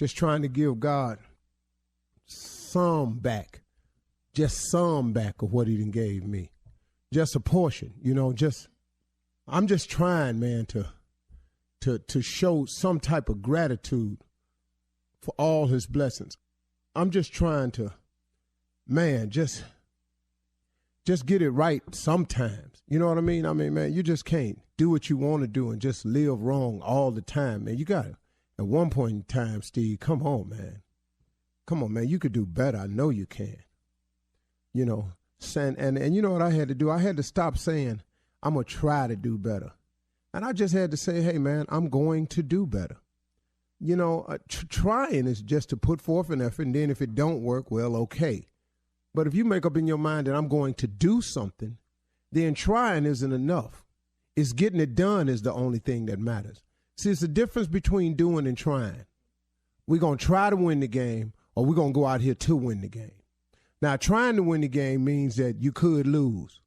just trying to give God some back, just some back of what he done gave me. Just a portion, I'm just trying, man, to show some type of gratitude for all his blessings. I'm just trying to, man, just get it right sometimes. You know what I mean? I mean, man, you just can't do what you want to do and just live wrong all the time, man. You got to, at one point in time, Steve, come on, man. Come on, man. You could do better. I know you can. And you know what I had to do? I had to stop saying, I'm going to try to do better. And I just had to say, hey, man, I'm going to do better. Trying is just to put forth an effort, and then if it don't work, well, okay. But if you make up in your mind that I'm going to do something, then trying isn't enough. It's getting it done is the only thing that matters. See, it's the difference between doing and trying. We're going to try to win the game, or we're going to go out here to win the game. Now, trying to win the game means that you could lose.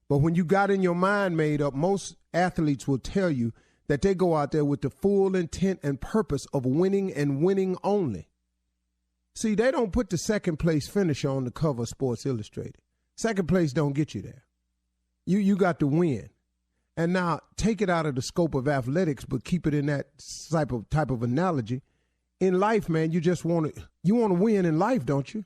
But when you got in your mind made up, most athletes will tell you that they go out there with the full intent and purpose of winning and winning only. See, they don't put the second place finisher on the cover of Sports Illustrated. Second place don't get you there. You got to win. And now take it out of the scope of athletics, but keep it in that type of analogy. In life, man, you want to win in life, don't you?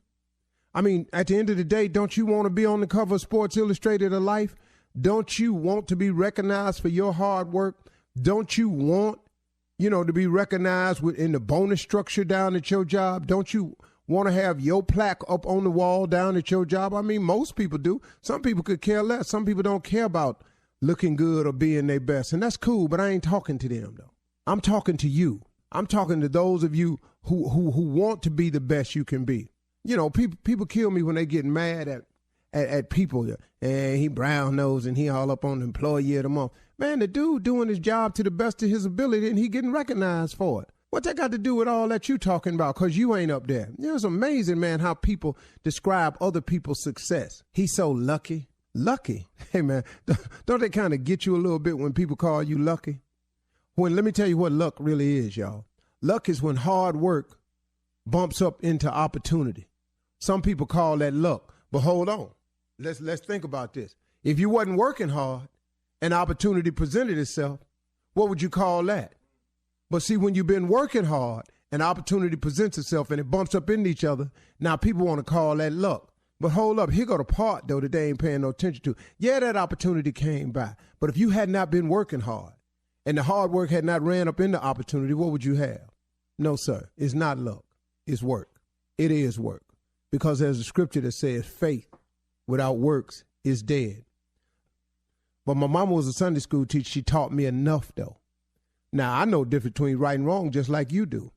I mean, at the end of the day, don't you want to be on the cover of Sports Illustrated of life? Don't you want to be recognized for your hard work? Don't you want, to be recognized in the bonus structure down at your job? Don't you want to have your plaque up on the wall down at your job? I mean, most people do. Some people could care less. Some people don't care about looking good or being their best. And that's cool, but I ain't talking to them, though. I'm talking to you. I'm talking to those of you who want to be the best you can be. People kill me when they get mad at people. And he brown nose and he all up on the employee of the month. Man, the dude doing his job to the best of his ability and he getting recognized for it. What that got to do with all that you talking about? Because you ain't up there. It's amazing, man, how people describe other people's success. He's so lucky. Lucky? Hey, man, don't they kind of get you a little bit when people call you lucky? Let me tell you what luck really is, y'all. Luck is when hard work bumps up into opportunity. Some people call that luck. But hold on. Let's think about this. If you wasn't working hard, an opportunity presented itself, what would you call that? But see, when you've been working hard, an opportunity presents itself and it bumps up into each other, now people want to call that luck. But hold up, here go the part, though, that they ain't paying no attention to. Yeah, that opportunity came by. But if you had not been working hard and the hard work had not ran up into opportunity, what would you have? No, sir. It's not luck. It's work. It is work. Because there's a scripture that says faith without works is dead. But my mama was a Sunday school teacher. She taught me enough, though. Now, I know the difference between right and wrong just like you do.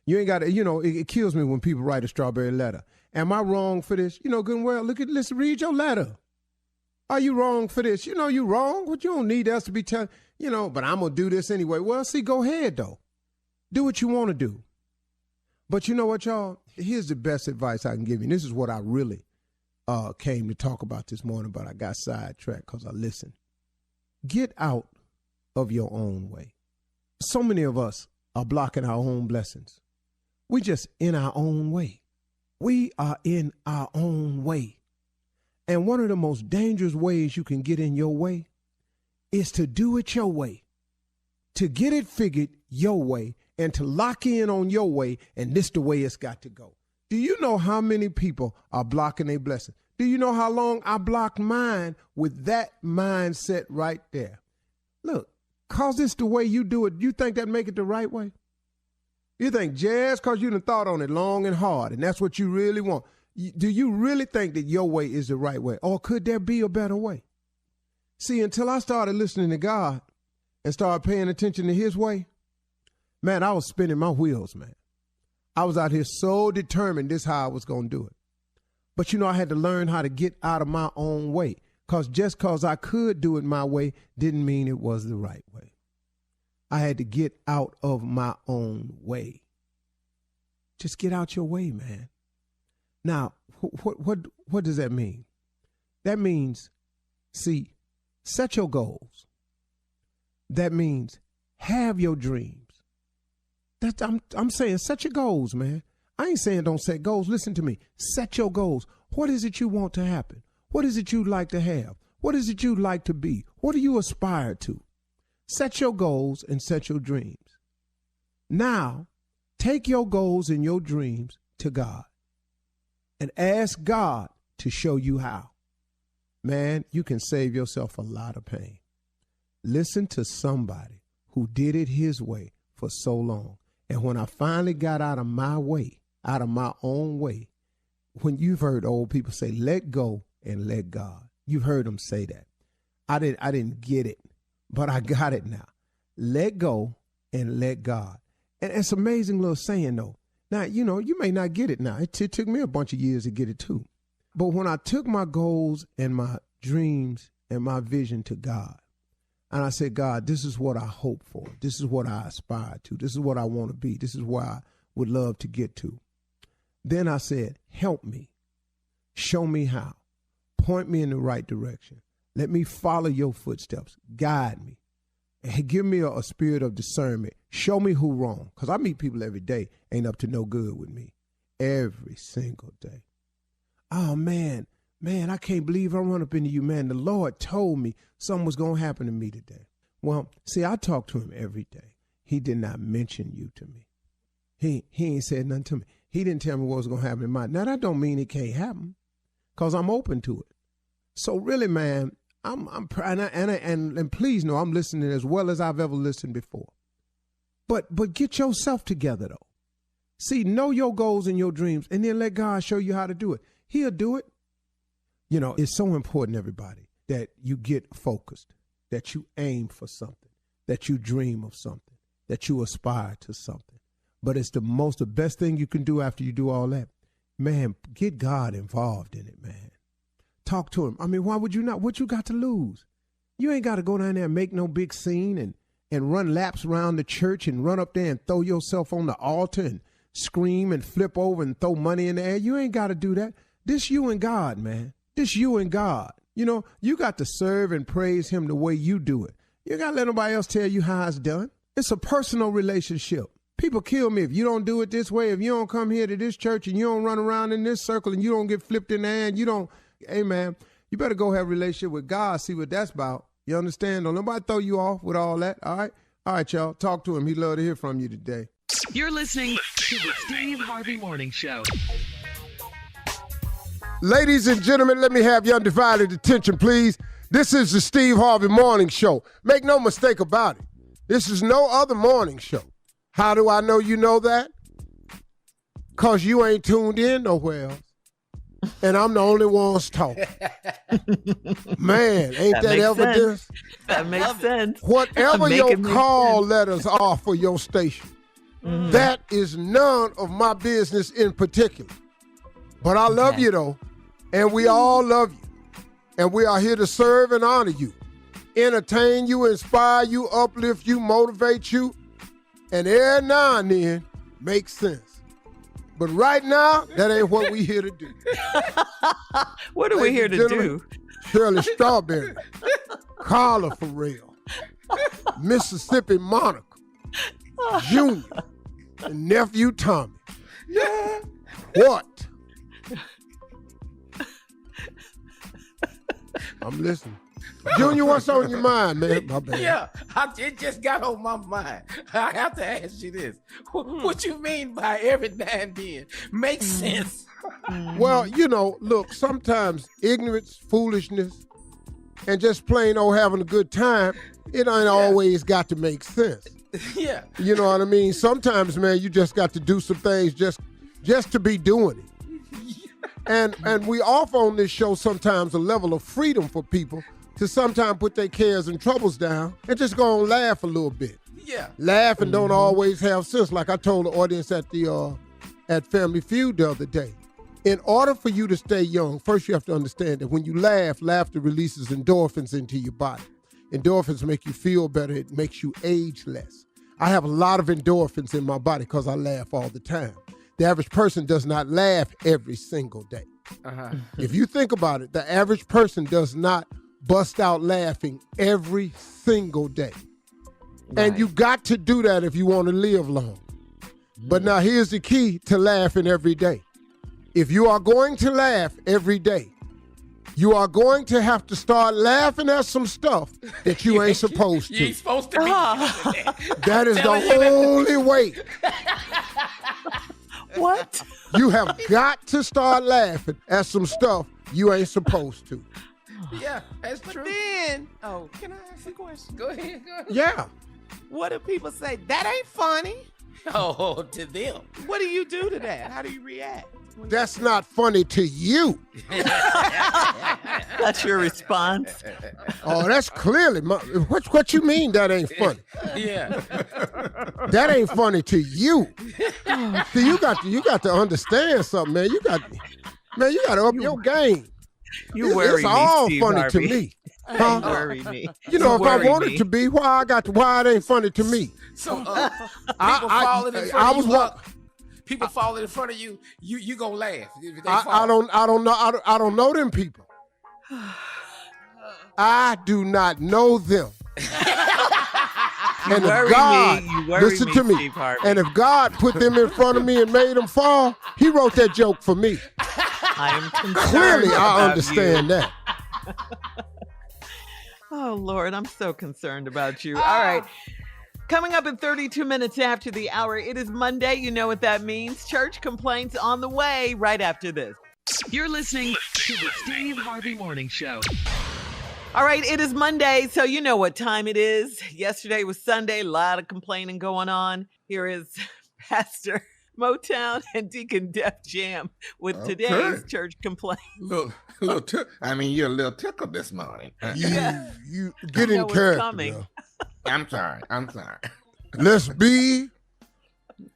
You ain't got to, it kills me when people write a strawberry letter. Am I wrong for this? Good and well, let's read your letter. Are you wrong for this? You wrong, but you don't need us to be telling, but I'm going to do this anyway. Well, see, go ahead, though. Do what you want to do. But you know what, y'all? Here's the best advice I can give you. And this is what I really came to talk about this morning, but I got sidetracked because I listened. Get out of your own way. So many of us are blocking our own blessings. We just in our own way. We are in our own way. And one of the most dangerous ways you can get in your way is to do it your way, to get it figured your way, and to lock in on your way, and this the way it's got to go. Do you know how many people are blocking their blessing? Do you know how long I blocked mine with that mindset right there? Look, cause this the way you do it, you think that make it the right way? You think just cause you done thought on it long and hard, and that's what you really want. Do you really think that your way is the right way? Or could there be a better way? See, until I started listening to God and started paying attention to his way, man, I was spinning my wheels, man. I was out here so determined this how I was going to do it. But, I had to learn how to get out of my own way. Because just because I could do it my way didn't mean it was the right way. I had to get out of my own way. Just get out your way, man. Now, what does that mean? That means, see, set your goals. That means have your dreams. I'm saying set your goals, man. I ain't saying don't set goals. Listen to me. Set your goals. What is it you want to happen? What is it you'd like to have? What is it you'd like to be? What do you aspire to? Set your goals and set your dreams. Now, take your goals and your dreams to God and ask God to show you how. Man, you can save yourself a lot of pain. Listen to somebody who did it his way for so long. And when I finally got out of my way, out of my own way, when you've heard old people say, let go and let God. You've heard them say that. I didn't get it, but I got it now. Let go and let God. And it's an amazing little saying, though. Now, you may not get it now. It took me a bunch of years to get it, too. But when I took my goals and my dreams and my vision to God, and I said, God, this is what I hope for. This is what I aspire to. This is what I want to be. This is where I would love to get to. Then I said, help me. Show me how. Point me in the right direction. Let me follow your footsteps. Guide me. And give me a spirit of discernment. Show me who wrong. Because I meet people every day ain't up to no good with me. Every single day. Oh, man, I can't believe I run up into you, man. The Lord told me something was going to happen to me today. Well, see, I talk to him every day. He did not mention you to me. He ain't said nothing to me. He didn't tell me what was going to happen in mine. Now, that don't mean it can't happen because I'm open to it. So really, man, I'm and please know I'm listening as well as I've ever listened before. But get yourself together, though. See, know your goals and your dreams, and then let God show you how to do it. He'll do it. It's so important, everybody, that you get focused, that you aim for something, that you dream of something, that you aspire to something. But it's the best thing you can do after you do all that. Man, get God involved in it, man. Talk to him. I mean, why would you not? What you got to lose? You ain't got to go down there and make no big scene and run laps around the church and run up there and throw yourself on the altar and scream and flip over and throw money in the air. You ain't got to do that. This you and God, man. This you and God. You got to serve and praise him the way you do it. You got to let nobody else tell you how it's done. It's a personal relationship. People kill me if you don't do it this way, if you don't come here to this church and you don't run around in this circle and you don't get flipped in the air and you don't, hey, man, you better go have a relationship with God, see what that's about. You understand? Don't nobody throw you off with all that, all right? All right, y'all, talk to him. He'd love to hear from you today. You're listening to the Steve Harvey Morning Show. Ladies and gentlemen, let me have your undivided attention, please. This is the Steve Harvey Morning Show. Make no mistake about it. This is no other morning show. How do I know you know that? Because you ain't tuned in nowhere else. And I'm the only ones talking. Man, ain't that evidence? That makes sense. Whatever your call letters are for your station, that is none of my business in particular. But I love you, though, and we all love you. And we are here to serve and honor you, entertain you, inspire you, uplift you, motivate you, and every now and then make sense. But right now, that ain't what we here to do. What are we here to do? Shirley Strawberry, Carla Farrell, Mississippi Monica, Junior, and Nephew Tommy. Yeah. What? I'm listening. Junior, what's on your mind, man? My bad. Yeah, it just got on my mind. I have to ask you this. What you mean by every now and then? Makes sense. Well, look, sometimes ignorance, foolishness, and just plain old having a good time, it ain't always got to make sense. Yeah. You know what I mean? Sometimes, man, you just got to do some things just to be doing it. And we offer on this show sometimes a level of freedom for people to sometimes put their cares and troubles down and just go and laugh a little bit. Yeah. Laugh and don't always have sense. Like I told the audience at Family Feud the other day. In order for you to stay young, first you have to understand that when you laugh, laughter releases endorphins into your body. Endorphins make you feel better. It makes you age less. I have a lot of endorphins in my body because I laugh all the time. The average person does not laugh every single day. If you think about it, the average person does not bust out laughing every single day. Right. And you got to do that if you want to live long. But now here's the key to laughing every day. If you are going to laugh every day, you are going to have to start laughing at some stuff that you ain't supposed to. You ain't supposed to be. That is the only way. What? You have got to start laughing at some stuff you ain't supposed to. Yeah, that's true. Then, can I ask a question? Go ahead. Yeah. What do people say? That ain't funny. Oh, to them. What do you do to that? How do you react? That's not funny to you. That's your response. Oh, that's clearly what you mean that ain't funny? Yeah. That ain't funny to you. See, you got to understand something, man. You got to up your game. You worry it's me, all Steve funny Harvey. to me. You Huh? worry me. You know, You if I worry wanted me. to be, why it ain't funny to me? So people falling in front of you. People falling in front of you. You gonna laugh if they fall. I don't know them people. I do not know them. You And worry if God, me. You worry listen me, to me, Steve Harvey. and if God put them in front of me and made them fall, he wrote that joke for me. I am concerned Clearly, I about understand you. that. Oh, Lord, I'm so concerned about you. All right. Coming up in 32 minutes after the hour, it is Monday. You know what that means. Church complaints on the way right after this. You're listening to the Steve Harvey Morning Show. All right, it is Monday, so you know what time it is. Yesterday was Sunday, a lot of complaining going on. Here is Pastor Motown and Deacon Def Jam with today's church complaint. you're a little tickled this morning. You get I know in what's character. coming. Now. I'm sorry. Let's be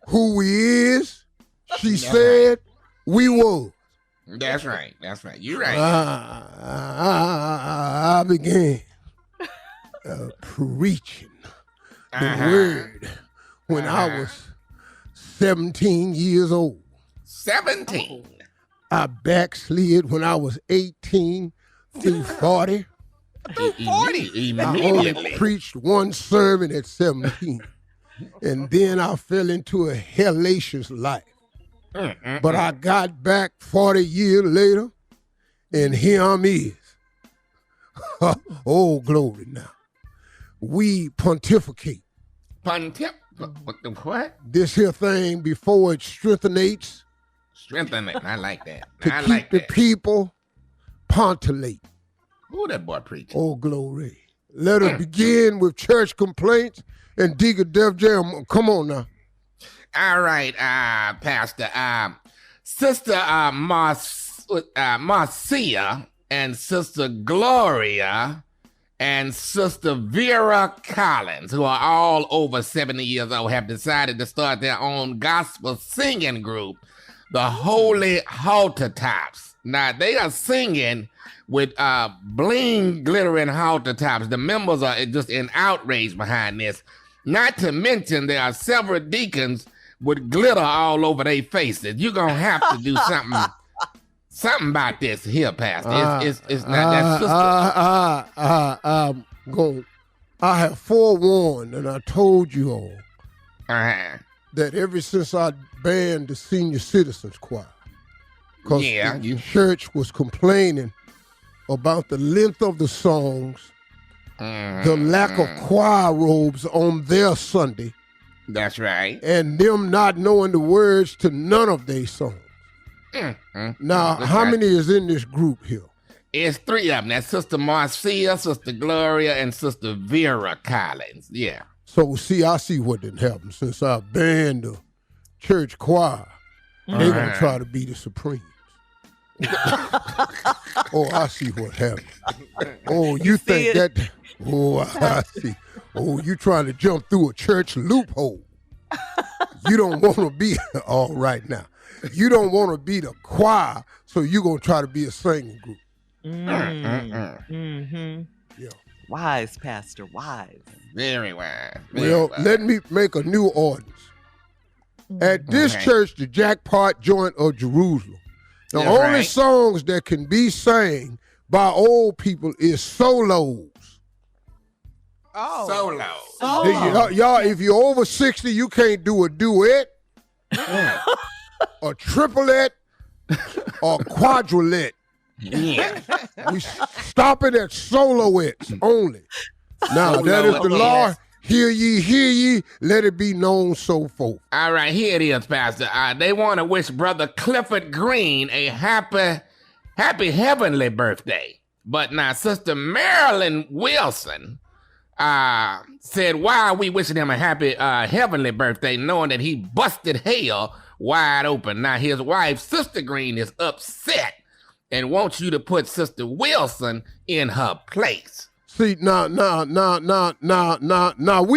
who we is. She said we was. That's right. You're right. I began preaching the word when I was 17 years old. 17. I backslid when I was 18 through 40. I only Immediately. preached one sermon at 17. And then I fell into a hellacious life. But I got back 40 years later, and here I'm is. Oh, glory now. We pontificate. What? This here thing before it strengthenates Strengthen it. I like that. to I keep like the that. people pontilate. Who that boy preaching? Oh, glory. Let us begin with church complaints and Deacon Def Jam. Come on now. All right, Pastor. Sister Marcia and Sister Gloria and Sister Vera Collins, who are all over 70 years old, have decided to start their own gospel singing group, the Holy Halter Tops. Now, they are singing with bling glittering halter tops. The members are just in outrage behind this. Not to mention there are several deacons with glitter all over their faces. You're going to have to do something about this here, Pastor. It's not that sister. I have forewarned and I told you all Uh-huh. that ever since I banned the senior citizens choir, because the church was complaining about the length of the songs, the lack of choir robes on their Sunday. That's right. And them not knowing the words to none of their songs. Now, how many is in this group here? It's three of them. That's Sister Marcia, Sister Gloria, and Sister Vera Collins. Yeah. So, see, I see what didn't happen. Since I banned the church choir, they going to try to be the Supremes. Oh, I see what happened. Oh, you think that... Oh, I see. Oh, you trying to jump through a church loophole. You don't want to be... All right now. You don't want to be the choir, so you're going to try to be a singing group. Mm-hmm. Yeah. Wise, Pastor, wise. Very wise. Let me make a new ordinance. At this church, the Jackpot Joint of Jerusalem, the only songs that can be sang by old people is solos. Solo. Y'all, if you're over 60, you can't do a duet. a triplet, or quadrulet. Yeah. We stop it at soloets only. Now, that is the law. Hear ye, let it be known so forth. All right, here it is, Pastor. They want to wish Brother Clifford Green a happy heavenly birthday. But now, Sister Marilyn Wilson said, why are we wishing him a happy heavenly birthday, knowing that he busted hell wide open? Now, his wife, Sister Green, is upset and wants you to put Sister Wilson in her place. See, now, we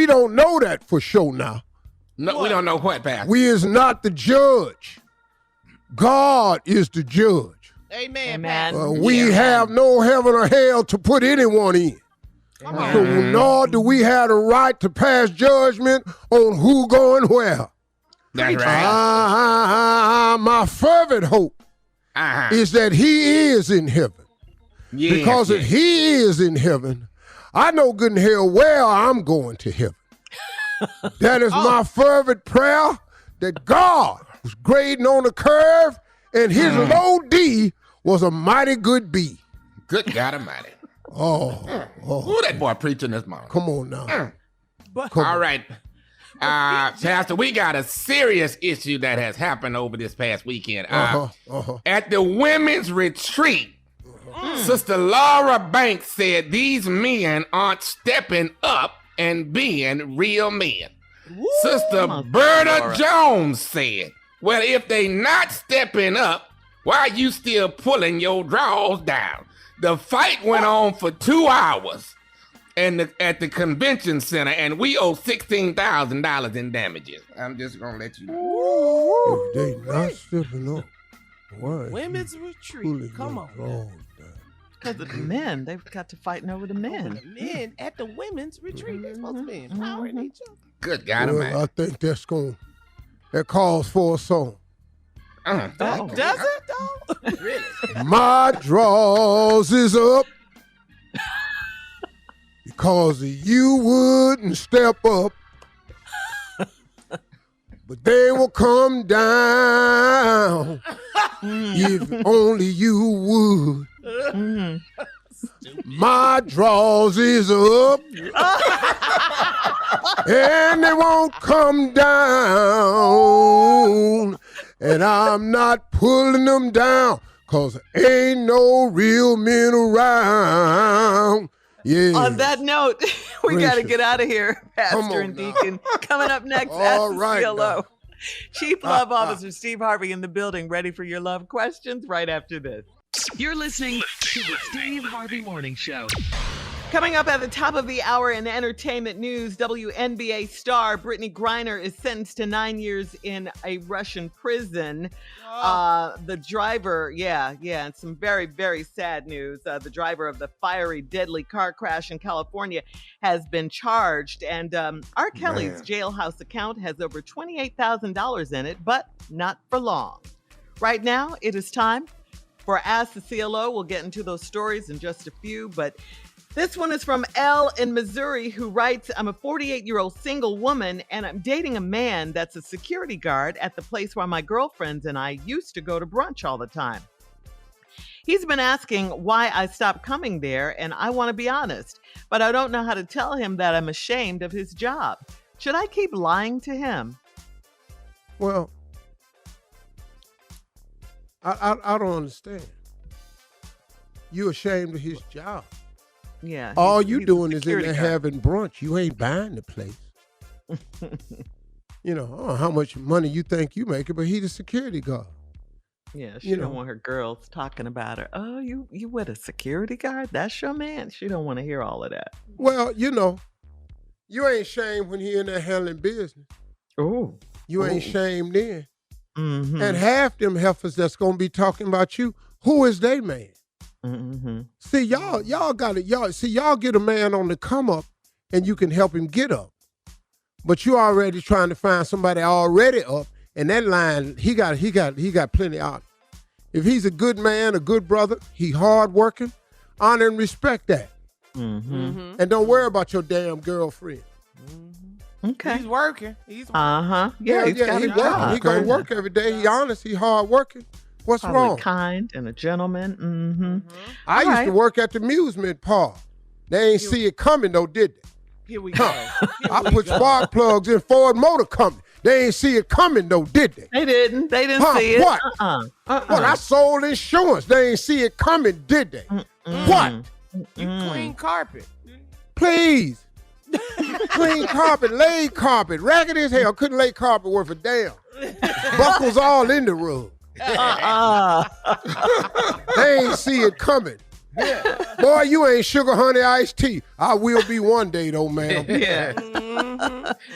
don't know that for sure now. No, What? we don't know what, Pastor. We is not the judge. God is the judge. Amen. Amen. Pastor. We have no heaven or hell to put anyone in. Come on. So nor do we have the right to pass judgment on who going where. That's right. My fervent hope is that he is in heaven. Yes, Because if yes. he is in heaven, I know good and hell well I'm going to heaven. That is my fervent prayer that God was grading on the curve and his low D was a mighty good B. Good God Almighty. Oh, That boy preaching this morning. come on now. All right. Pastor, we got a serious issue that has happened over this past weekend. At the women's retreat, Sister Laura Banks said these men aren't stepping up and being real men. Sister Berta Jones said, well, if they not stepping up, why are you still pulling your drawers down? The fight went on for 2 hours at the convention center, and we owe $16,000 in damages. I'm just going to let you know. If they not stepping up, why? Women's retreat. Come on. Because of the men. They've got to fighting over the men. The men at the women's retreat, they're supposed to be empowering each other. Good God Almighty. I think that calls for a song. Does it though? Really? My draws is up because you wouldn't step up, but they will come down if only you would. My draws is up and they won't come down, and I'm not pulling them down because ain't no real men around. Yeah. On that note, we got to Gracious. get out of here, Pastor and now. Deacon. Coming up next, All Ask the right CLO. now. Chief Love Officer Steve Harvey in the building, ready for your love questions right after this. You're listening to the Steve Harvey Morning Show. Coming up at the top of the hour in entertainment news, WNBA star Brittney Griner is sentenced to 9 years in a Russian prison. The driver, and some very, very sad news. The driver of the fiery, deadly car crash in California has been charged. And R. Kelly's jailhouse account has over $28,000 in it, but not for long. Right now, it is time for Ask the CLO. We'll get into those stories in just a few, but this one is from Elle in Missouri, who writes, I'm a 48-year-old single woman, and I'm dating a man that's a security guard at the place where my girlfriends and I used to go to brunch all the time. He's been asking why I stopped coming there, and I want to be honest, but I don't know how to tell him that I'm ashamed of his job. Should I keep lying to him? Well, I don't understand. You ashamed of his job. Yeah. All he's you a doing is in security there guard. having brunch. You ain't buying the place. You know, I don't know how much money you think you making, but he the security guard. Yeah, she you don't know. want her girls talking about her. Oh, you with a security guard? That's your man. She don't want to hear all of that. Well, you know, you ain't shamed when he in there handling business. Oh. You ain't shamed then. Mm-hmm. And half them heifers that's gonna be talking about you, who is they man? Mm-hmm. See, y'all got it. Y'all get a man on the come up and you can help him get up. But you already trying to find somebody already up, and that line, he got plenty out. If he's a good man, a good brother, he hard working, honor and respect that. Mm-hmm. And don't worry about your damn girlfriend. Okay. He's working. He's working. Uh-huh. Yeah, he's got he a working. job. He go to work every day. He honest. He hard working. What's Probably wrong? kind and a gentleman. Mm-hmm. I All used right. to work at the amusement park. They ain't see it coming though, did they? Here we go. I put spark plugs in Ford Motor Company. They ain't see it coming though, did they? They didn't. They didn't Huh, see it. what? Well, I sold insurance. They ain't see it coming, did they? What? You clean carpet. Please. Clean carpet, laid carpet, raggedy as hell. Couldn't lay carpet worth a damn. Buckles all in the rug. They ain't see it coming. Boy, you ain't sugar honey iced tea. I will be one day though, ma'am. Yeah.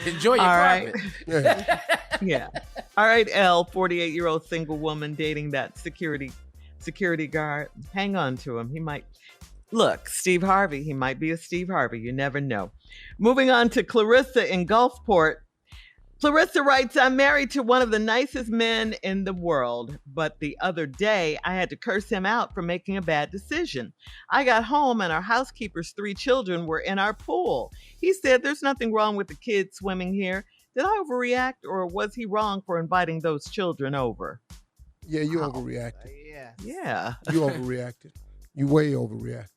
Enjoy your All carpet. right. Yeah. All right, L, 48-year-old single woman dating that security guard. Hang on to him. He might. Look, Steve Harvey. He might be a Steve Harvey. You never know. Moving on to Clarissa in Gulfport. Clarissa writes, I'm married to one of the nicest men in the world, but the other day I had to curse him out for making a bad decision. I got home and our housekeeper's 3 children were in our pool. He said there's nothing wrong with the kids swimming here. Did I overreact, or was he wrong for inviting those children over? Yeah, you overreacted. Yeah. You overreacted. You way overreacted.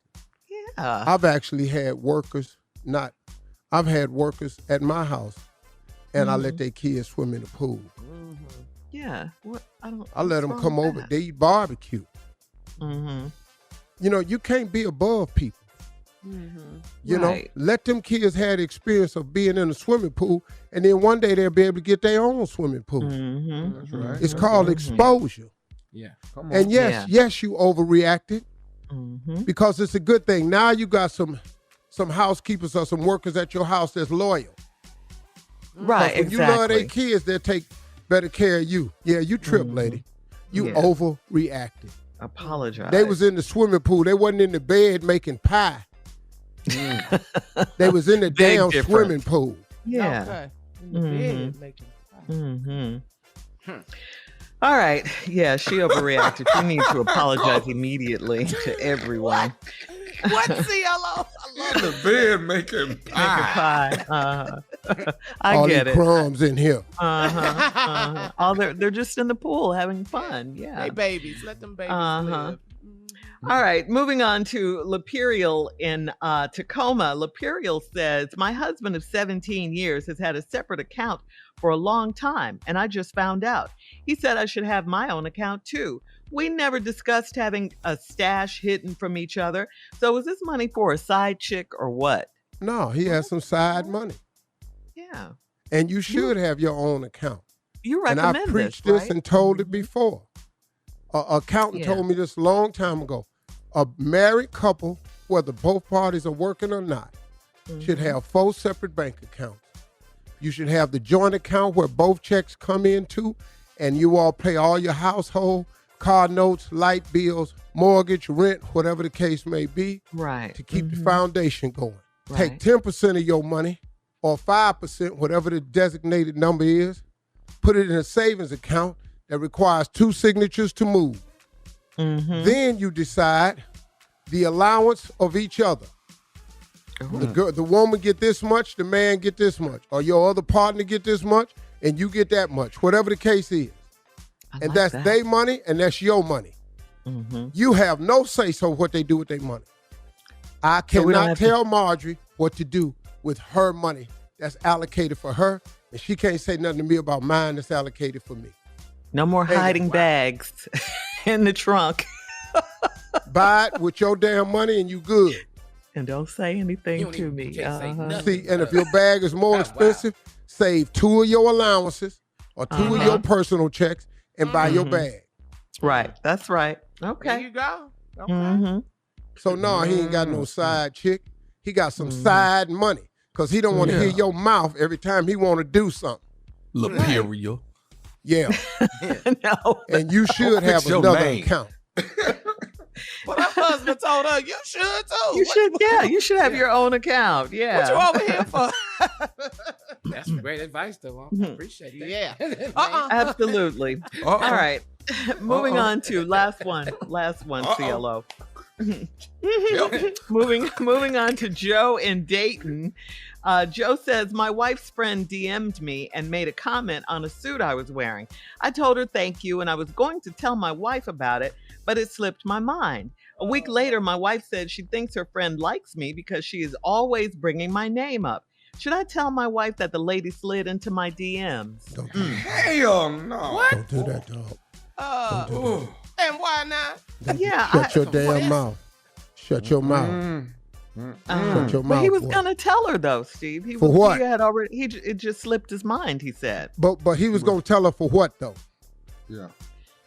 Yeah. I've actually had workers, I've had workers at my house, and I let their kids swim in the pool. Yeah. What? I let them come over. They eat barbecue. Mm-hmm. You know, you can't be above people. You know, Right. let them kids have the experience of being in a swimming pool, and then one day they'll be able to get their own swimming pool. Mm-hmm. That's right. It's called exposure. Yeah. Come on. And yes, you overreacted Mm-hmm. because it's a good thing. Now you got some housekeepers or some workers at your house that's loyal. Right, When you love their kids, they'll take better care of you. Yeah, you tripped, lady. You Yeah. overreacted. Apologize. They was in the swimming pool. They wasn't in the bed making pie. They was in the Big damn difference. swimming pool. Yeah. Okay. In the bed, making Mm-hmm. All right. Yeah, she overreacted. You need to apologize immediately to everyone. what CLO? I love In the bed making Make a pie. pie. I All get these it. crumbs in here. All they're just in the pool having fun. Yeah. They babies. Let them babies live. All right, moving on to Laperial in Tacoma. Laperial says, my husband of 17 years has had a separate account for a long time, and I just found out. He said I should have my own account too. We never discussed having a stash hidden from each other. So is this money for a side chick or what? No, he has some side money. Yeah. And you should have your own account. You And recommend I preached this, this right? and told it before. An accountant Yeah. told me this a long time ago. A married couple, whether both parties are working or not, should have 4 separate bank accounts. You should have the joint account where both checks come into, and you all pay all your household, car notes, light bills, mortgage, rent, whatever the case may be, Right. to keep the foundation going. Right. Take 10% of your money, or 5%, whatever the designated number is, put it in a savings account that requires 2 signatures to move. Mm-hmm. Then you decide the allowance of each other. The woman get this much, the man get this much, or your other partner get this much, and you get that much, whatever the case is. And that's their money, and that's your money. Mm-hmm. You have no say-so what they do with their money. I So we don't cannot have tell Marjorie what to do with her money that's allocated for her, and she can't say nothing to me about mine that's allocated for me. No more Hey, hiding wow. bags in the trunk. Buy it with your damn money, and you good. And don't say anything You don't to even- me. you can't say Uh-huh. nothing. See, and if your bag is more expensive, save 2 of your allowances or 2 of your personal checks and buy your bag. Right. That's right. There Okay. you go. Okay. Mm-hmm. So no, he ain't got no side chick. He got some side money because he don't want to hear your mouth every time he want to do something. Laperial. Yeah, No. and you should have fix your another name. account. But her husband told her, you should too. You should, yeah, you should have your own account. Yeah. What you over here for? That's great advice, though. I appreciate that. Yeah. Absolutely. All right. Moving on to last one, CLO. moving on to Joe in Dayton. Joe says, my wife's friend DM'd me and made a comment on a suit I was wearing. I told her thank you, and I was going to tell my wife about it, but it slipped my mind. A week later, my wife said she thinks her friend likes me because she is always bringing my name up. Should I tell my wife that the lady slid into my DMs? Don't do that. Hell no. What? Don't do that, dog. Don't do that. And why not? Yeah, Shut your damn mouth. Shut your mouth. Shut your but mouth. he was boy. gonna tell her though, Steve. For what? He had already. It just slipped his mind. He said. But he was gonna tell her for what though? Yeah.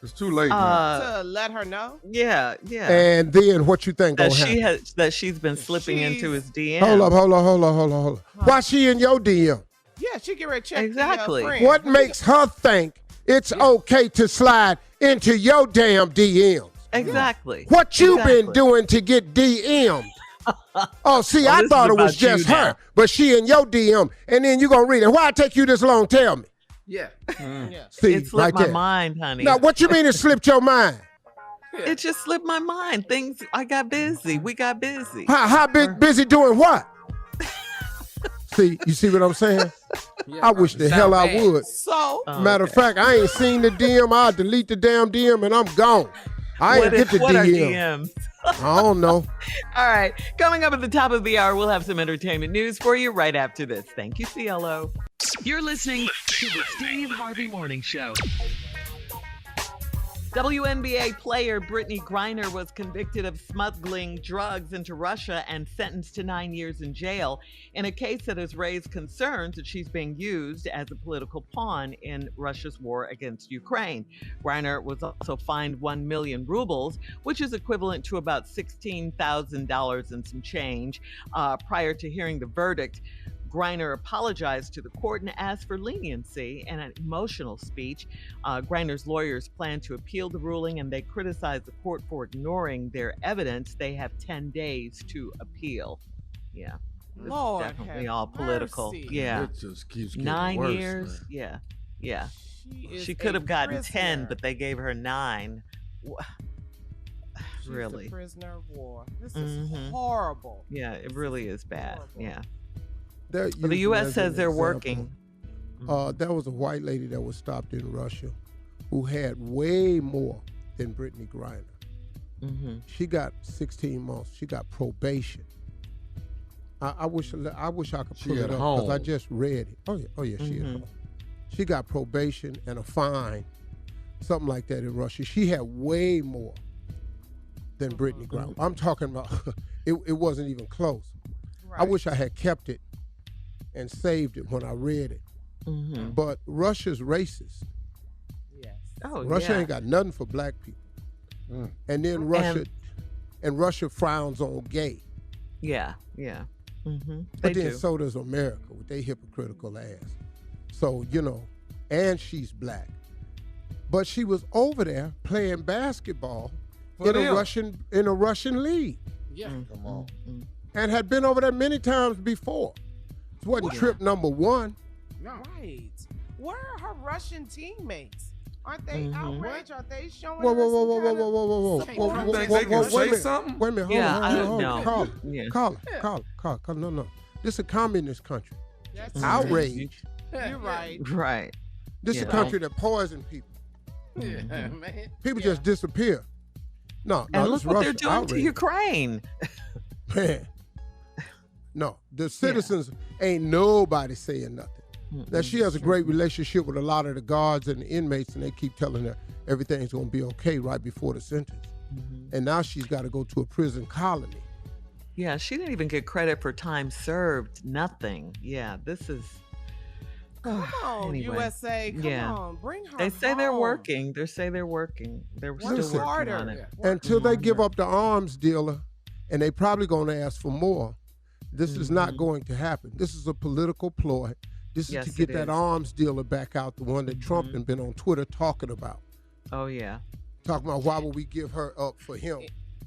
It's too late now. To let her know? Yeah. And then what you think That gonna happen? that she's been slipping into his DM. Hold up. Why she in your DM? Yeah, she get ready to check Exactly. the friend. What makes her think it's okay to slide into your damn DMs? Exactly. What you been doing to get DM'd? Oh, see, I this thought is it was about you just now. her, but she in your DM, and then you gonna read it. Why it take you this long? Tell me. Yeah. Yeah. See, It slipped right my there. mind, honey. Now, what you mean it slipped your mind? It just slipped my mind. I got busy. We got busy. How busy doing what? You see what I'm saying? Yeah, I wish the sound hell bad. I would. So, Matter of fact, I ain't seen the DM. I'll delete the damn DM and I'm gone. I ain't get the what are DM. DMs? I don't know. All right. Coming up at the top of the hour, we'll have some entertainment news for you right after this. Thank you, CLO. You're listening to the Steve Harvey Morning Show. WNBA player Brittney Griner was convicted of smuggling drugs into Russia and sentenced to 9 years in jail in a case that has raised concerns that she's being used as a political pawn in Russia's war against Ukraine. Griner was also fined 1 million rubles, which is equivalent to about $16,000 and some change. Prior to hearing the verdict, Griner apologized to the court and asked for leniency in an emotional speech. Griner's lawyers plan to appeal the ruling, and they criticize the court for ignoring their evidence. They have 10 days to appeal. Yeah, this Lord is definitely have all political. mercy. Yeah, It just keeps getting 9 worse, years. man. Yeah. is She could a have gotten prisoner. 10, but they gave her 9. She's Really? a prisoner of war. This is Mhm. horrible. Yeah, it really is bad. Horrible. Yeah. They're But the using U.S. as says an they're example. working. There was a white lady that was stopped in Russia who had way more than Brittney Griner. Mm-hmm. She got 16 months. She got probation. I wish I could She pull it at up because I home. just read it. Oh yeah, she at Mhm. home. She got probation and a fine, something like that in Russia. She had way more than Brittney Griner. I'm talking about it wasn't even close. I Right. wish I had kept it and saved it when I read it. Mm-hmm. But Russia's racist. Yes. Oh, Russia yeah. ain't got nothing for black people. Mm. And then Russia frowns on gay. Yeah. Mm-hmm. But They then do. so does America with their hypocritical ass. So, and she's black. But she was over there playing basketball For in a them. Russian league Yeah. Come on. and had been over there many times before. It wasn't trip number one. No. Right. Where are her Russian teammates? Aren't they Mhm. outraged? Are they showing Whoa, her whoa, whoa, some whoa, whoa, kind whoa, of whoa, whoa, whoa, support? whoa, You whoa, think whoa, they can whoa, say wait a minute. something? Wait a minute, Yeah, I don't hold know. on. Call Yeah. no. This is a communist country. That's Mhm. Outrage. You're right. Right. This is a Yeah. country that poison people. Yeah, man. People just disappear. No, And this look what they're Russia doing to outrage. Ukraine. Man. No, the citizens ain't nobody saying nothing. Now, she has a great relationship with a lot of the guards and the inmates, and they keep telling her everything's going to be okay right before the sentence. And now she's got to go to a prison colony. Yeah, she didn't even get credit for time served. Nothing. Yeah, this is. Come on, Anyway. USA. Come Yeah. on, bring her They say they're home. working. They're working. They're Work still working harder. on it. Until they give up the arms dealer, and they probably going to ask for more, this is not going to happen. This is a political ploy. This is Yes, to get it that is. arms dealer back out, the one that Trump has been on Twitter talking about. Oh yeah. Talking about why would we give her up for him?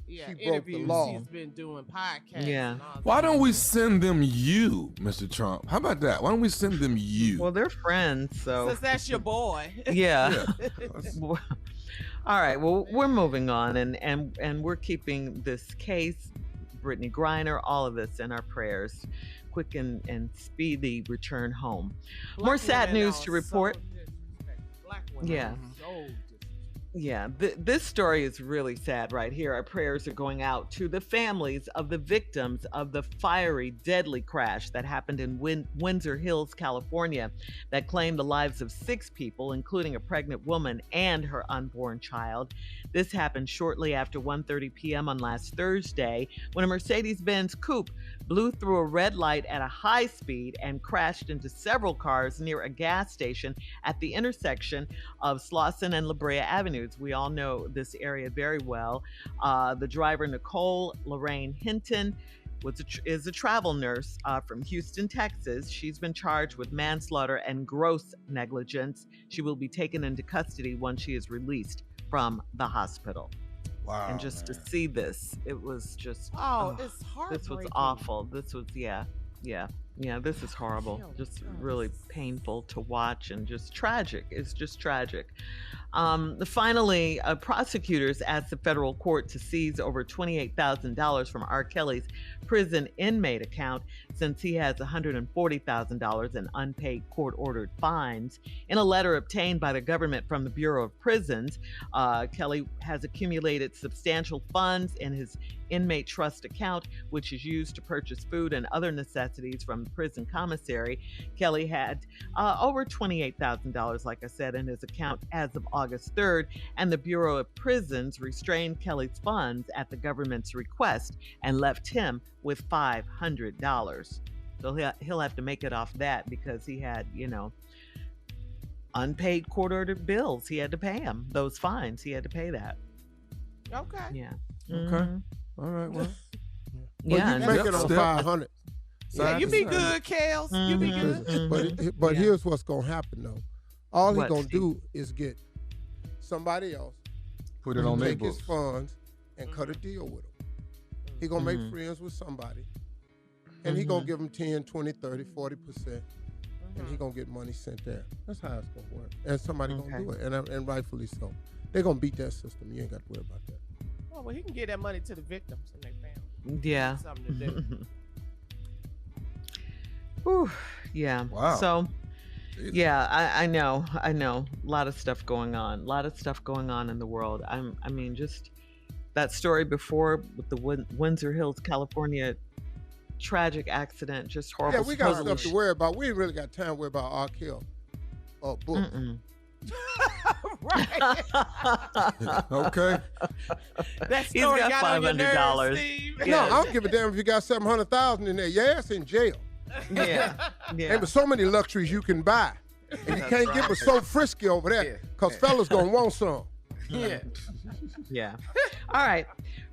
Yeah, She broke the interviews. law. She's been doing podcasts. Yeah. and all Why that. don't we send them you, Mr. Trump? How about that? Why don't we send them you? Well, they're friends, so Since that's your boy. yeah. Yeah. All right. Well, we're moving on, and we're keeping this case, Brittney Griner, all of this in our prayers. quick and speedy return home. Black More sad women news are to report. so disrespectful. Black women Yeah. are so disrespectful. Yeah, this story is really sad right here. Our prayers are going out to the families of the victims of the fiery, deadly crash that happened in Windsor Hills, California, that claimed the lives of 6 people, including a pregnant woman and her unborn child. This happened shortly after 1:30 p.m. on last Thursday when a Mercedes-Benz coupe blew through a red light at a high speed and crashed into several cars near a gas station at the intersection of Slauson and La Brea Avenues. We all know this area very well. The driver, Nicole Lorraine Hinton, is a travel nurse from Houston, Texas. She's been charged with manslaughter and gross negligence. She will be taken into custody once she is released from the hospital. Wow. And just to see this, it was just It's heartbreaking. this was awful. This was this is horrible. Just really painful to watch and just tragic. It's just tragic. Finally, prosecutors asked the federal court to seize over $28,000 from R. Kelly's prison inmate account since he has $140,000 in unpaid court-ordered fines. In a letter obtained by the government from the Bureau of Prisons, Kelly has accumulated substantial funds in his inmate trust account, which is used to purchase food and other necessities from the prison commissary. Kelly had over $28,000, like I said, in his account as of August 3rd, and the Bureau of Prisons restrained Kelly's funds at the government's request and left him with $500. So he'll have to make it off that because he had, unpaid court-ordered bills. He had to pay him. Those fines, he had to pay that. Okay. Yeah. Okay. All right. Well. Yeah. you make it on 500. Yeah, you be good, Kels. You be good. But here's what's gonna happen though. All he's What, gonna Steve? do is get somebody else Put it on their take his books. funds and cut a deal with him. He gonna make friends with somebody, and he gonna give him 10, 20, 30, 40%, and he gonna get money sent there. That's how it's gonna work. And somebody gonna do it, and rightfully so. They're gonna beat that system. You ain't got to worry about that. Oh, well, he can get that money to the victims and their families. Yeah. Something to do. Whew, yeah. Wow. So, Jesus. yeah, I know. A lot of stuff going on. A lot of stuff going on in the world. I mean, just that story before with the Windsor Hills, California tragic accident. Just horrible. Yeah, we got supposedly stuff to worry about. We ain't really got time to worry about R. Kelly or books. Right. Okay. That He's story got got on your $500. nerves, Steve. Yeah. No, I don't give a damn if you got 700,000 in there. Your ass in jail. Yeah. Ain't but so many luxuries you can buy, and you can't get but so frisky over there, cause fellas gonna want some. Yeah. Yeah. All right.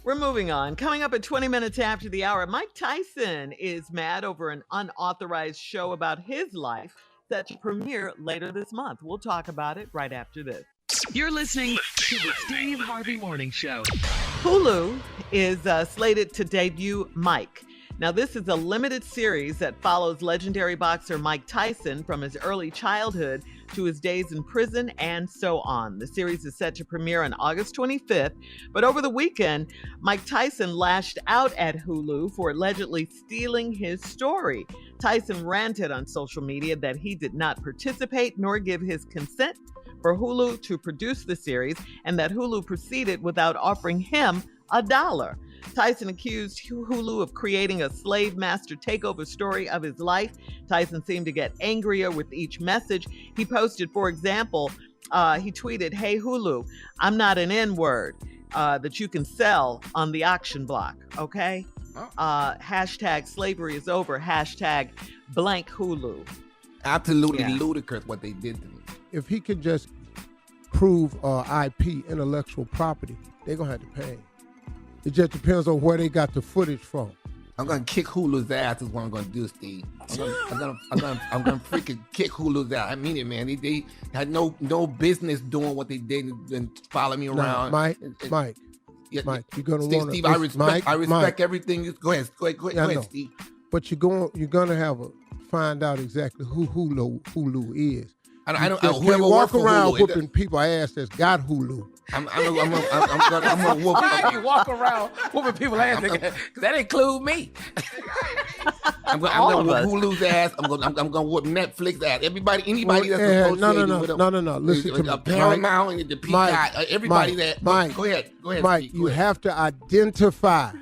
We're moving on. Coming up at 20 minutes after the hour, Mike Tyson is mad over an unauthorized show about his life set to premiere later this month. We'll talk about it right after this. You're listening to the Steve Harvey Morning Show. Hulu is slated to debut Mike. Now, this is a limited series that follows legendary boxer Mike Tyson from his early childhood to his days in prison and so on. The series is set to premiere on August 25th, but over the weekend, Mike Tyson lashed out at Hulu for allegedly stealing his story. Tyson ranted on social media that he did not participate nor give his consent for Hulu to produce the series, and that Hulu proceeded without offering him $1. Tyson accused Hulu of creating a slave master takeover story of his life. Tyson seemed to get angrier with each message he posted. For example, he tweeted, "Hey Hulu, I'm not an N-word that you can sell on the auction block, okay? Hashtag slavery is over, hashtag blank Hulu." Absolutely Yeah. ludicrous what they did to me. If he can just prove IP, intellectual property, they're gonna have to pay. It just depends on where they got the footage from. I'm gonna kick Hulu's ass is what I'm gonna do, Steve. I'm gonna freaking kick Hulu's ass. I mean it, man. They had no business doing what they did and follow me around. Mike, Yeah, Mike, you're gonna Steve, want to. Steve, I respect everything. Go ahead, Yeah, I know. Steve. But you're gonna find out exactly who Hulu is. I don't. Just Whoever can't walk works for around Hulu, whooping people's ass that's got Hulu. I'm gonna whoop. You walk around whooping people ass, because that include me. I'm gonna whoop Hulu's ass. I'm gonna whoop Netflix ass. Anybody that's associated with them. No. Listen to me, Paramount, the Peacock, everybody that. Mike, go ahead, Mike. Steve, You have to identify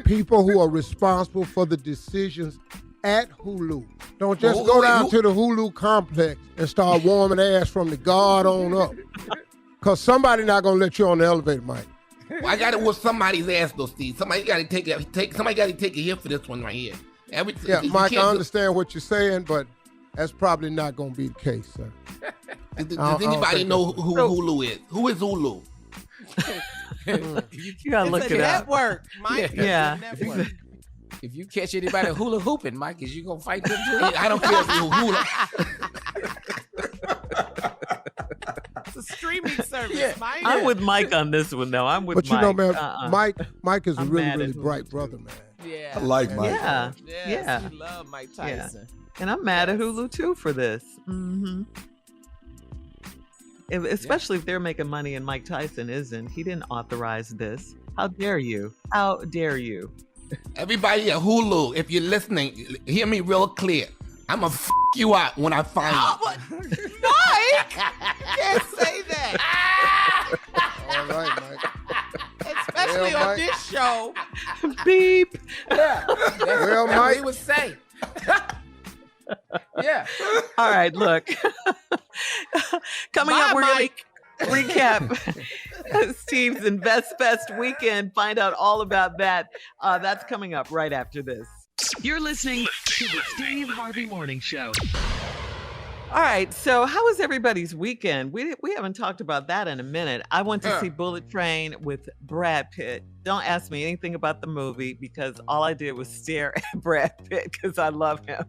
people who are responsible for the decisions at Hulu. Don't just go down to the Hulu complex and start warming ass from the guard on up. Because somebody not going to let you on the elevator, Mike. Well, I got to whoop somebody's ass though, Steve. Somebody got to take a hit for this one right here. Mike, I understand what you're saying, but that's probably not going to be the case, sir. Does anybody know who Hulu is? Who is Hulu? You gotta look it up. Network, Mike. Yeah. Network. If you catch anybody hula hooping, Mike, is you gonna fight them too? I don't care if you hula. It's a streaming service, Mike. I'm with Mike on this one, though. I'm with But Mike. you know, man, Mike is a I'm really, mad really at bright Hulu. brother, man. Yeah. I like Mike. Yeah. Yes, Yeah. we love Mike Tyson. And I'm mad at Hulu, too, for this. Mm-hmm. Especially if they're making money and Mike Tyson isn't. He didn't authorize this. How dare you? How dare you? Everybody at Hulu, if you're listening, hear me real clear. I'm gonna you out when I find you. Mike! Can't say that. All right, Mike. Especially Well, on Mike. this show. Beep. Yeah. Well, That's what Mike. he would say. Yeah. All right, look. Coming Bye, up, we're going Mike. to recap Steve's Invest Fest weekend. Find out all about that. That's coming up right after this. You're listening to the Steve Harvey Morning Show. All right, so how was everybody's weekend? We haven't talked about that in a minute. I went to see Bullet Train with Brad Pitt. Don't ask me anything about the movie because all I did was stare at Brad Pitt because I love him.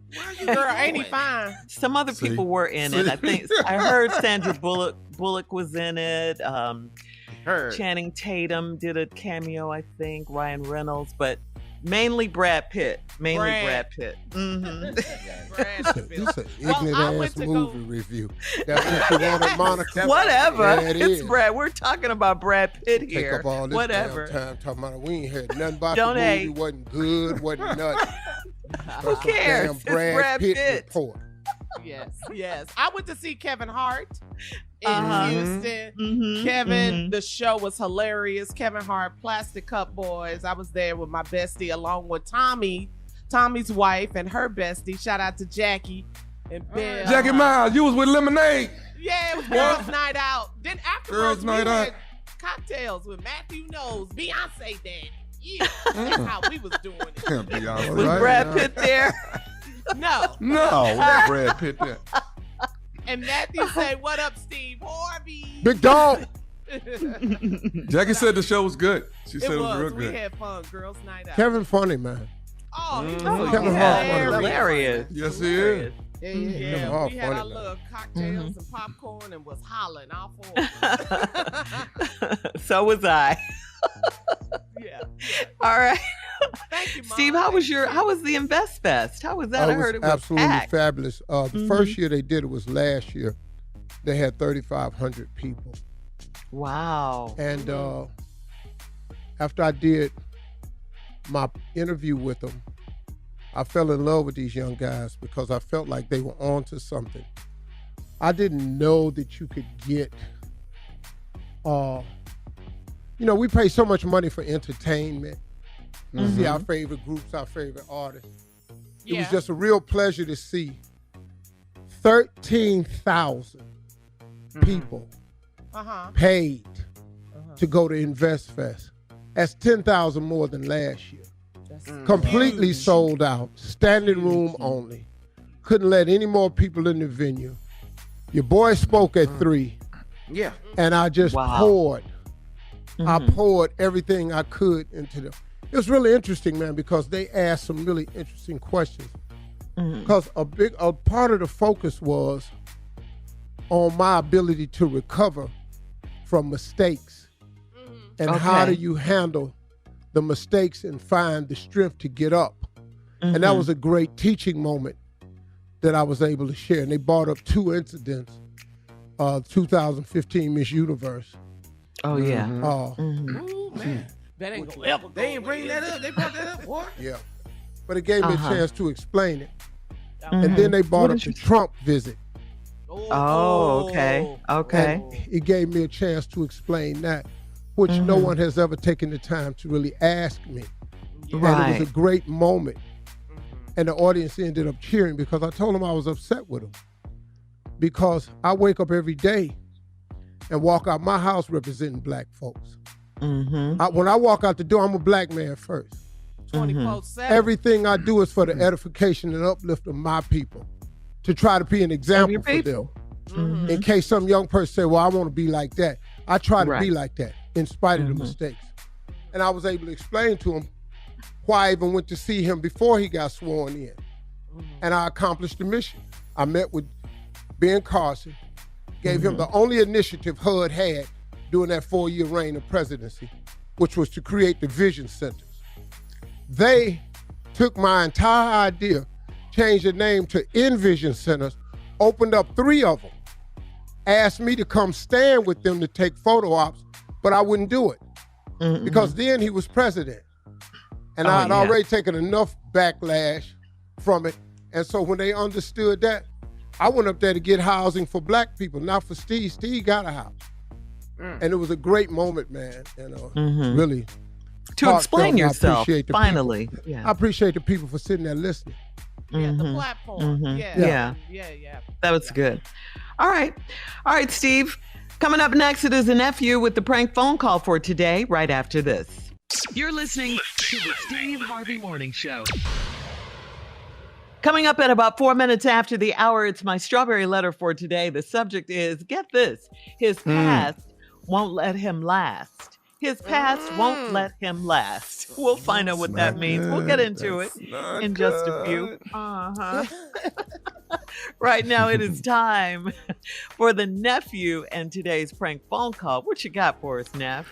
Girl, ain't he fine? Some other people were in it. I think I heard Sandra Bullock was in it. Channing Tatum did a cameo, I think. Ryan Reynolds, but mainly Brad Pitt. Brad Pitt. Mm-hmm. It's an ignorant ass movie review. That's what you wanted, Monica. Whatever. Yeah, it It's is. Brad. We're talking about Brad Pitt Take here. up all this Whatever. damn time talking about it. We ain't heard nothing about Don't the movie. hate. Wasn't good. Wasn't nothing. Who cares? Damn It's Brad Pitt Pitt. report. Yes. I went to see Kevin Hart in Uh-huh. Houston. Mhm, Kevin, mhm. the show was hilarious. Kevin Hart, Plastic Cup Boys. I was there with my bestie along with Tommy's wife and her bestie. Shout out to Jackie and Bill. Jackie Miles, you was with Lemonade. Yeah, it was girls' night out. Then afterwards, Girls' night we out. had cocktails with Matthew Knowles, Beyonce Daddy. Yeah, that's how we was doing it. Beyonce. Was Right. Brad Pitt there? No. No, that Brad Pitt there. And Matthew said, "What up, Steve Harvey?" Big dog. Jackie said the show was good. She said it was real We good. had fun. Girls' night out. Kevin funny, man. Oh, he was Oh, Kevin yeah. Hart, Hilarious. Yes, he is. Yeah, Kevin Hart we had our funny, man. little cocktails and popcorn and was hollering all four. So was I. Yeah. All right. Thank you, Mom. Steve, how was the Invest Fest? How was that? I It was heard it was absolutely packed. fabulous. The first year they did it was last year. They had 3,500 people. Wow. And after I did my interview with them, I fell in love with these young guys because I felt like they were onto something. I didn't know that you could get, we pay so much money for entertainment. See our favorite groups, our favorite artists. It was just a real pleasure to see 13,000 people paid to go to Invest Fest. That's 10,000 more than last year. Completely sold out, standing room only. Couldn't let any more people in the venue. Your boy spoke at 3, Yeah. and I just Wow. poured. I poured everything I could into them. It was really interesting, man, because they asked some really interesting questions. Because a part of the focus was on my ability to recover from mistakes, and how do you handle the mistakes and find the strength to get up. And that was a great teaching moment. that I was able to share. And they brought up two incidents. 2015 Miss Universe. Oh, yeah. Ooh, man. That ain't gonna ever. They ain't bring that up. They brought that up, boy. Yeah. But it gave me a chance to explain it. Mm-hmm. And then they brought up the Trump visit. Oh, okay. Okay. And it gave me a chance to explain that, which no one has ever taken the time to really ask me. Right. And it was a great moment. And the audience ended up cheering because I told them I was upset with them. Because I wake up every day and walk out my house representing black folks. When I walk out the door, I'm a black man first. 24/7. Everything I do is for the edification and uplift of my people, to try to be an example for them. In case some young person say, well, I want to be like that. I try to be like that in spite of the mistakes. And I was able to explain to him why I even went to see him before he got sworn in. And I accomplished the mission. I met with Ben Carson, gave him the only initiative HUD had during that 4-year reign of presidency, which was to create the vision centers. They took my entire idea, changed the name to Envision Centers, opened up 3 of them, asked me to come stand with them to take photo ops, but I wouldn't do it because then he was president. And I had already taken enough backlash from it. And so when they understood that, I went up there to get housing for black people, not for Steve. Steve got a house. And it was a great moment, man. Really. To explain yourself, I finally. Yeah. I appreciate the people for sitting there listening. Yeah, the platform. Yeah. That was good. All right, Steve. Coming up next, it is a nephew with the prank phone call for today, right after this. You're listening to the Steve Harvey Morning Show. Coming up at about 4 minutes after the hour, it's my strawberry letter for today. The subject is, get this, his past won't let him last. His past won't let him last. We'll find out what that means. We'll get into it in just a few. Right now, it is time for the nephew and today's prank phone call. What you got for us, Neff?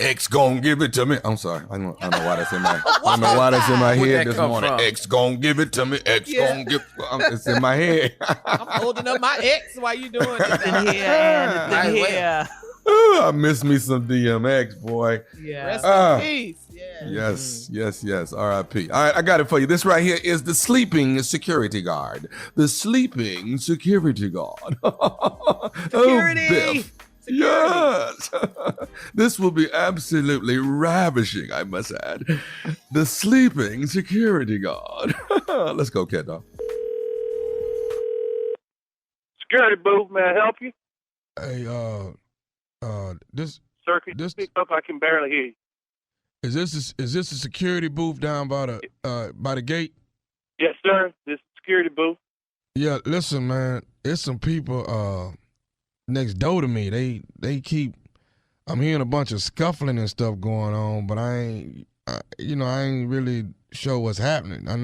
X gon' give it to me. I'm sorry. I don't know why that's in my. I don't know why that's in my Where'd head that this come morning. from? X gon' give it to me. X gon' give. It's in my head. I'm holding up my ex while you doing It's it. in here, and it's in here. Ooh, I miss me some DMX, boy. Rest Ah. in peace. Yeah. Yes. R.I.P. All right, I got it for you. This right here is the sleeping security guard. The sleeping security guard. Security. Oh, Biff. Yes. This will be absolutely ravishing, I must add. The sleeping security guard. Let's go, cat dog. Security booth, may I help you? Hey, this Sir, can you this speak up? I can barely hear you. is this a security booth down by the gate? Yes, sir. This is security booth. Yeah, listen, man, it's some people next door to me. They keep. I'm hearing a bunch of scuffling and stuff going on, but I ain't really sure what's happening. I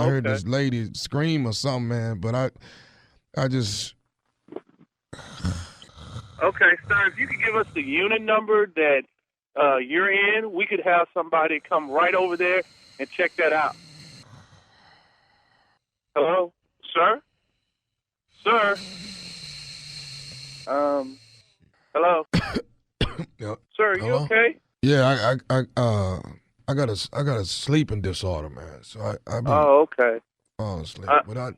heard this lady scream or something, man, but I just. Okay, sir, if you could give us the unit number that you're in, we could have somebody come right over there and check that out. Hello? Sir? Sir? Hello? Yeah. Sir, are you Hello? okay? Yeah, I got a sleeping disorder, man. So I be Oh, okay. falling asleep. But I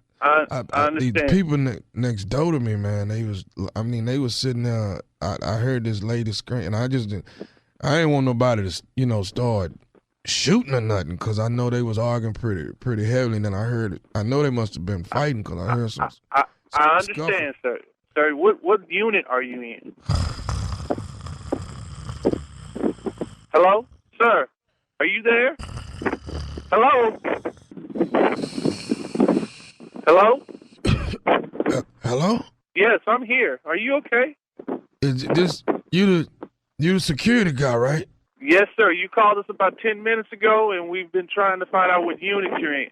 these understand. people next door to me, man, they was sitting there. I heard this lady scream, and I didn't want nobody to, start shooting or nothing, because I know they was arguing pretty heavily. And then I know they must have been fighting, because I heard some. I scuffle. understand, sir. Sir, what unit are you in? Hello? Sir, are you there? Hello? Hello? Hello? Yes, I'm here. Are you okay? Is this you the security guy, right? Yes, sir. You called us about 10 minutes ago, and we've been trying to find out what unit you're in.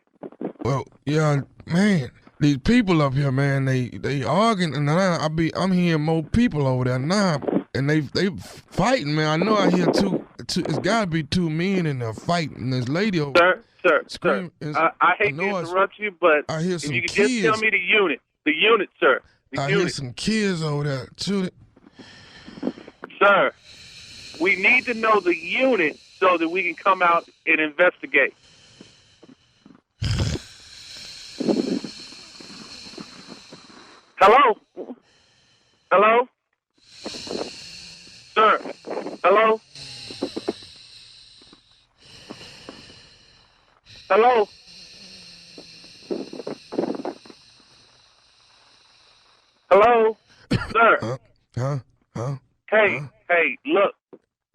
Well, yeah, man. These people up here, man, they arguing, and I'm hearing more people over there now, and they fighting, man. I know I hear two. It's gotta be two men in there fighting. This lady over. sir. scream. I hate to interrupt you, but I hear if some you could kids. just tell me the unit, sir. I hear some kids over there. Shoot it. Sir, we need to know the unit so that we can come out and investigate. Hello? Hello? Sir? Hello? Hello? Hello? Sir? Hey, look.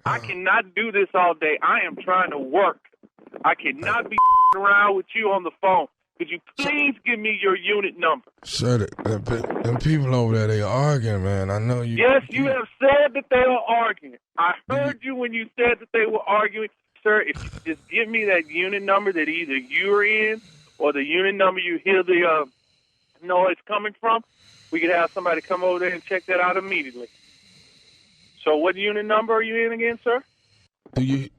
I cannot do this all day. I am trying to work. I cannot be around with you on the phone. Could you please give me your unit number? Sir, them people over there, they arguing, man. I know you. Yes, you have said that they are arguing. I heard you when you said that they were arguing. Sir, if you just give me that unit number that either you're in or the unit number you hear the noise coming from, we could have somebody come over there and check that out immediately. So what unit number are you in again, sir? Do you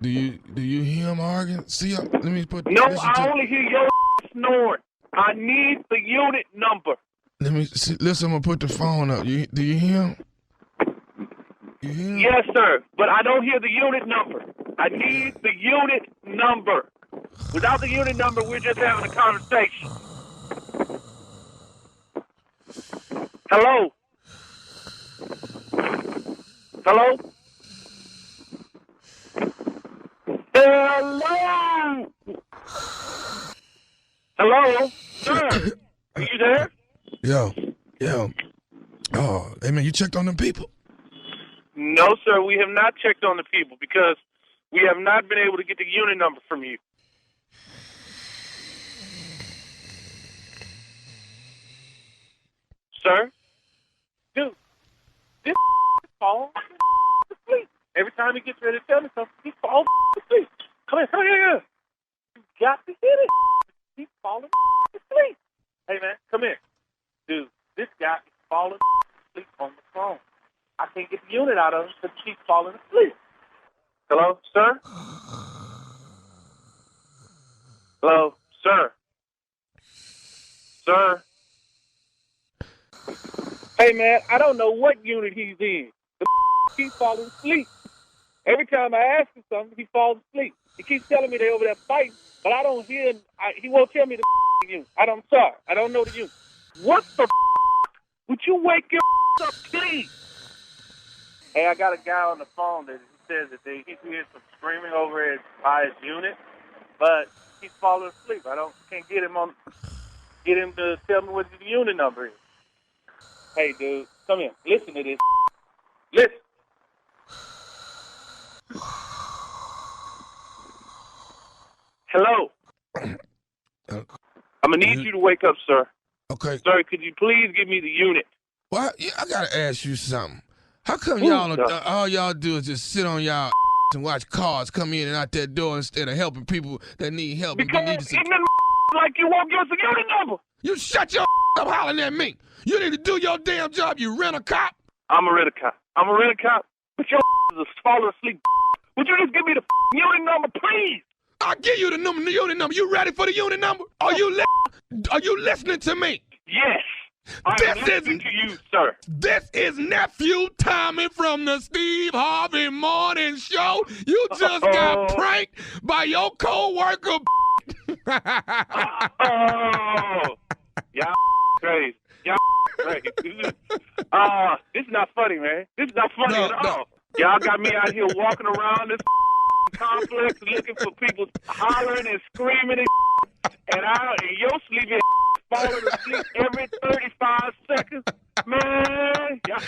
hear him arguing? See, let me put. No, I only hear your snoring. I need the unit number. Let me see. Listen, I'm gonna put the phone up. Do you hear him? You hear him? Yes, sir, but I don't hear the unit number. I need the unit number. Without the unit number, we're just having a conversation. Hello? Hello? Hello? Hello? Sir, are you there? Yo. Oh, hey man, you checked on them people? No, sir, we have not checked on the people because we have not been able to get the unit number from you. Sir? Dude, this is falling asleep. Every time he gets ready to tell me something, he's falling asleep. Come here. You got to hit it. He's falling asleep. Hey, man, come here. Dude, this guy is falling asleep on the phone. I can't get the unit out of him because he's falling asleep. Hello, sir? Hello, sir? Sir? Hey, man, I don't know what unit he's in. The keeps falling asleep. Every time I ask him something, he falls asleep. He keeps telling me they're over there fighting, but I don't hear. He won't tell me the unit. I'm sorry. I don't know the unit. What the would you wake your up, please? Hey, I got a guy on the phone that he says that he hears some screaming over by his unit, but he's falling asleep. Can't get him to tell me what the unit number is. Hey, dude, come here. Listen to this. Listen. Hello. I'm gonna need you to wake up, sir. Okay. Sir, could you please give me the unit? Well, I gotta ask you something. How come all y'all do is just sit on y'all and watch cars come in and out that door instead of helping people that need help? Because ignorant like you won't give us a unit number. You shut your up hollering at me. You need to do your damn job, you rent-a-cop. I'm a rent-a-cop. But your is falling asleep. Would you just give me the unit number, please? I'll give you the unit number. You ready for the unit number? Are you listening to me? Yes. I'm listening to you, sir. This is Nephew Tommy from the Steve Harvey Morning Show. You just got pranked by your co-worker. Y'all crazy. Y'all crazy. This is not funny, man. This is not funny at all. Y'all got me out here walking around this complex looking for people hollering and screaming and your sleepy falling asleep every 35 seconds. Man, y'all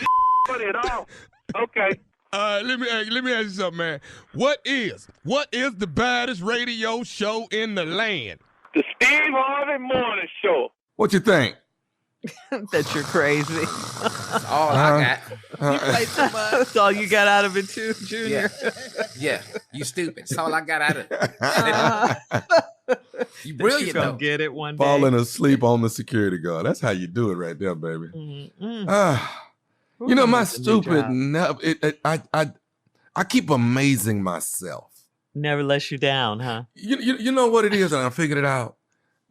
funny at all. Okay. Let me ask you something, man. What is the baddest radio show in the land? The Steve Harvey Morning Show. What you think? That you're crazy. That's all I got. You play too much. That's all you got out of it too, Junior. Yeah, you stupid. That's all I got out of it. You brilliant, though. Get it one day. Falling asleep on the security guard. That's how you do it right there, baby. Mm-hmm. You know, my stupid I keep amazing myself Never lets you down, huh? You know what it is, and I figured it out.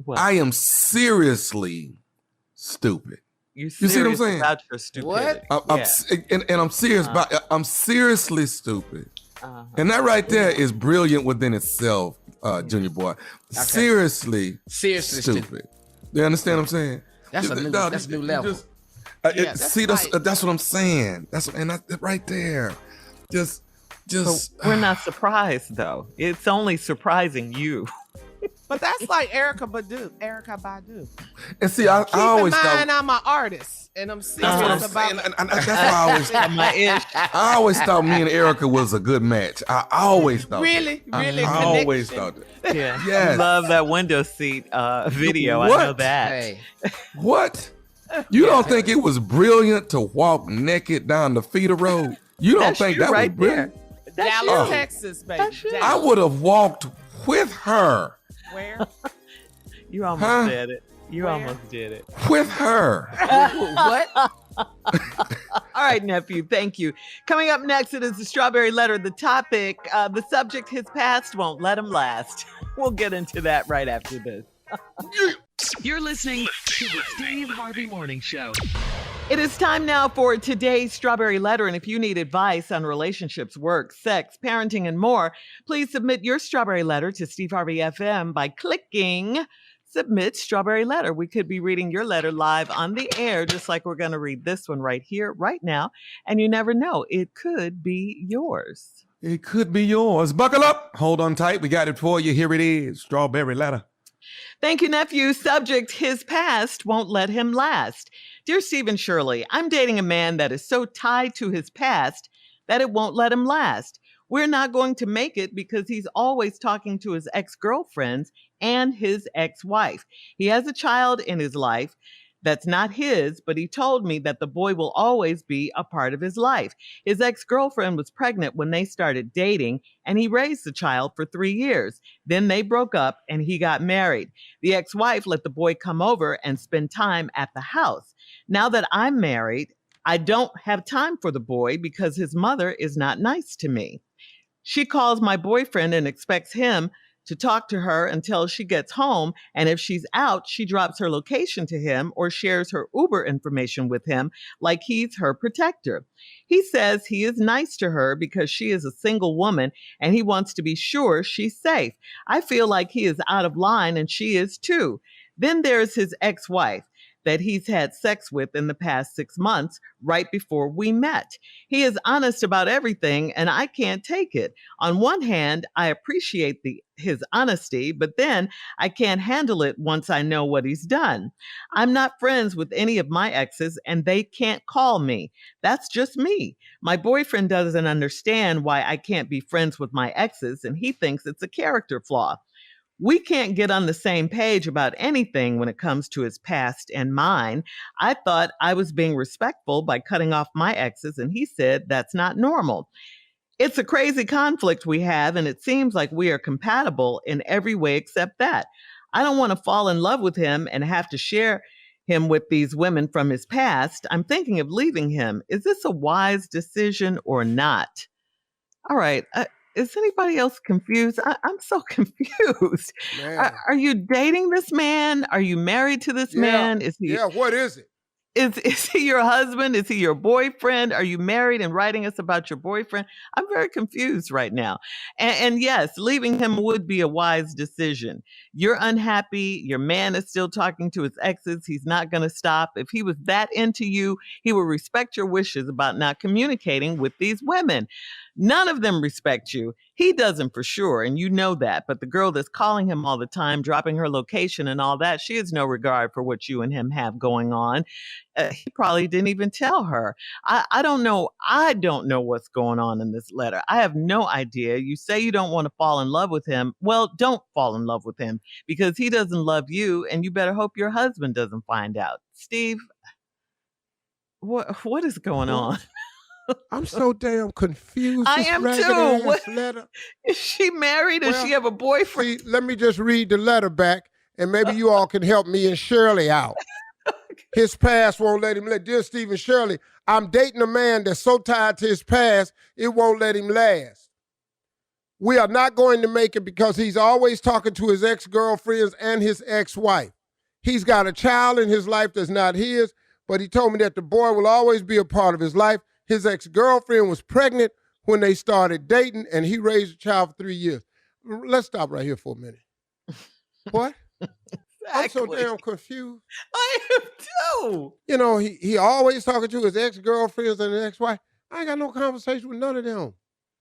What? I am seriously stupid. You see what I'm saying? About your stupidity. I'm serious about. I'm seriously stupid, and that right there is brilliant within itself, Junior boy. Okay. Seriously stupid. You understand what I'm saying? That's a new level. That's what I'm saying. That's right there. Just. So we're not surprised though. It's only surprising you. But that's like Erykah Badu. And see, I always thought I'm an artist, and I'm serious about. And that's why I always thought me and Erykah was a good match. I always thought. Really. I always thought that. Yeah. Yes. I love that window seat video. What? I know that. Hey. What? You don't think it was brilliant to walk naked down the feeder road? You don't think that was brilliant? Dallas, Texas, baby. I would have walked with her. Where? You almost did it. You almost did it. With her. What? All right, nephew. Thank you. Coming up next, it is the Strawberry Letter. The topic, the subject, his past won't let him last. We'll get into that right after this. You're listening to the Steve Harvey Morning Show. It is time now for today's Strawberry Letter. And if you need advice on relationships, work, sex, parenting, and more, please submit your Strawberry Letter to Steve Harvey FM by clicking Submit Strawberry Letter. We could be reading your letter live on the air, just like we're going to read this one right here, right now. And you never know, it could be yours. It could be yours. Buckle up. Hold on tight. We got it for you. Here it is. Strawberry Letter. Thank you, nephew. Subject, his past won't let him last. Dear Steve and Shirley, I'm dating a man that is so tied to his past that it won't let him last. We're not going to make it because he's always talking to his ex-girlfriends and his ex-wife. He has a child in his life that's not his, but he told me that the boy will always be a part of his life. His ex-girlfriend was pregnant when they started dating, and he raised the child for 3 years. Then they broke up and he got married. The ex-wife let the boy come over and spend time at the house. Now that I'm married, I don't have time for the boy because his mother is not nice to me. She calls my boyfriend and expects him to talk to her until she gets home, and if she's out, she drops her location to him or shares her Uber information with him like he's her protector. He says he is nice to her because she is a single woman and he wants to be sure she's safe. I feel like he is out of line and she is too. Then there's his ex-wife that he's had sex with in the past 6 months, right before we met. He is honest about everything, and I can't take it. On one hand, I appreciate his honesty, but then I can't handle it once I know what he's done. I'm not friends with any of my exes, and they can't call me. That's just me. My boyfriend doesn't understand why I can't be friends with my exes, and he thinks it's a character flaw. We can't get on the same page about anything when it comes to his past and mine. I thought I was being respectful by cutting off my exes, and he said that's not normal. It's a crazy conflict we have, and it seems like we are compatible in every way except that. I don't want to fall in love with him and have to share him with these women from his past. I'm thinking of leaving him. Is this a wise decision or not? All right. Is anybody else confused? I'm so confused. Are you dating this man? Are you married to this man? Is he? Yeah, what is it? Is he your husband? Is he your boyfriend? Are you married and writing us about your boyfriend? I'm very confused right now. And yes, leaving him would be a wise decision. You're unhappy. Your man is still talking to his exes. He's not going to stop. If he was that into you, he would respect your wishes about not communicating with these women. None of them respect you. He doesn't for sure, and you know that. But the girl that's calling him all the time, dropping her location and all that, she has no regard for what you and him have going on. He probably didn't even tell her. I don't know. I don't know what's going on in this letter. I have no idea. You say you don't want to fall in love with him. Well, don't fall in love with him because he doesn't love you, and you better hope your husband doesn't find out. Steve, what is going on? I'm so damn confused. I am too. What, letter. is she married? Does she have a boyfriend? See, let me just read the letter back, and maybe you all can help me and Shirley out. His past won't let him live. Dear Steve and Shirley, I'm dating a man that's so tied to his past, it won't let him last. we are not going to make it because he's always talking to his ex-girlfriends and his ex-wife. He's got a child in his life that's not his, but he told me that the boy will always be a part of his life. His ex-girlfriend was pregnant when they started dating, and he raised a child for 3 years. Let's stop right here for a minute. What? Exactly. I'm so damn confused. I am too. You know, he always talking to his ex-girlfriends and his ex-wife. I ain't got no conversation with none of them.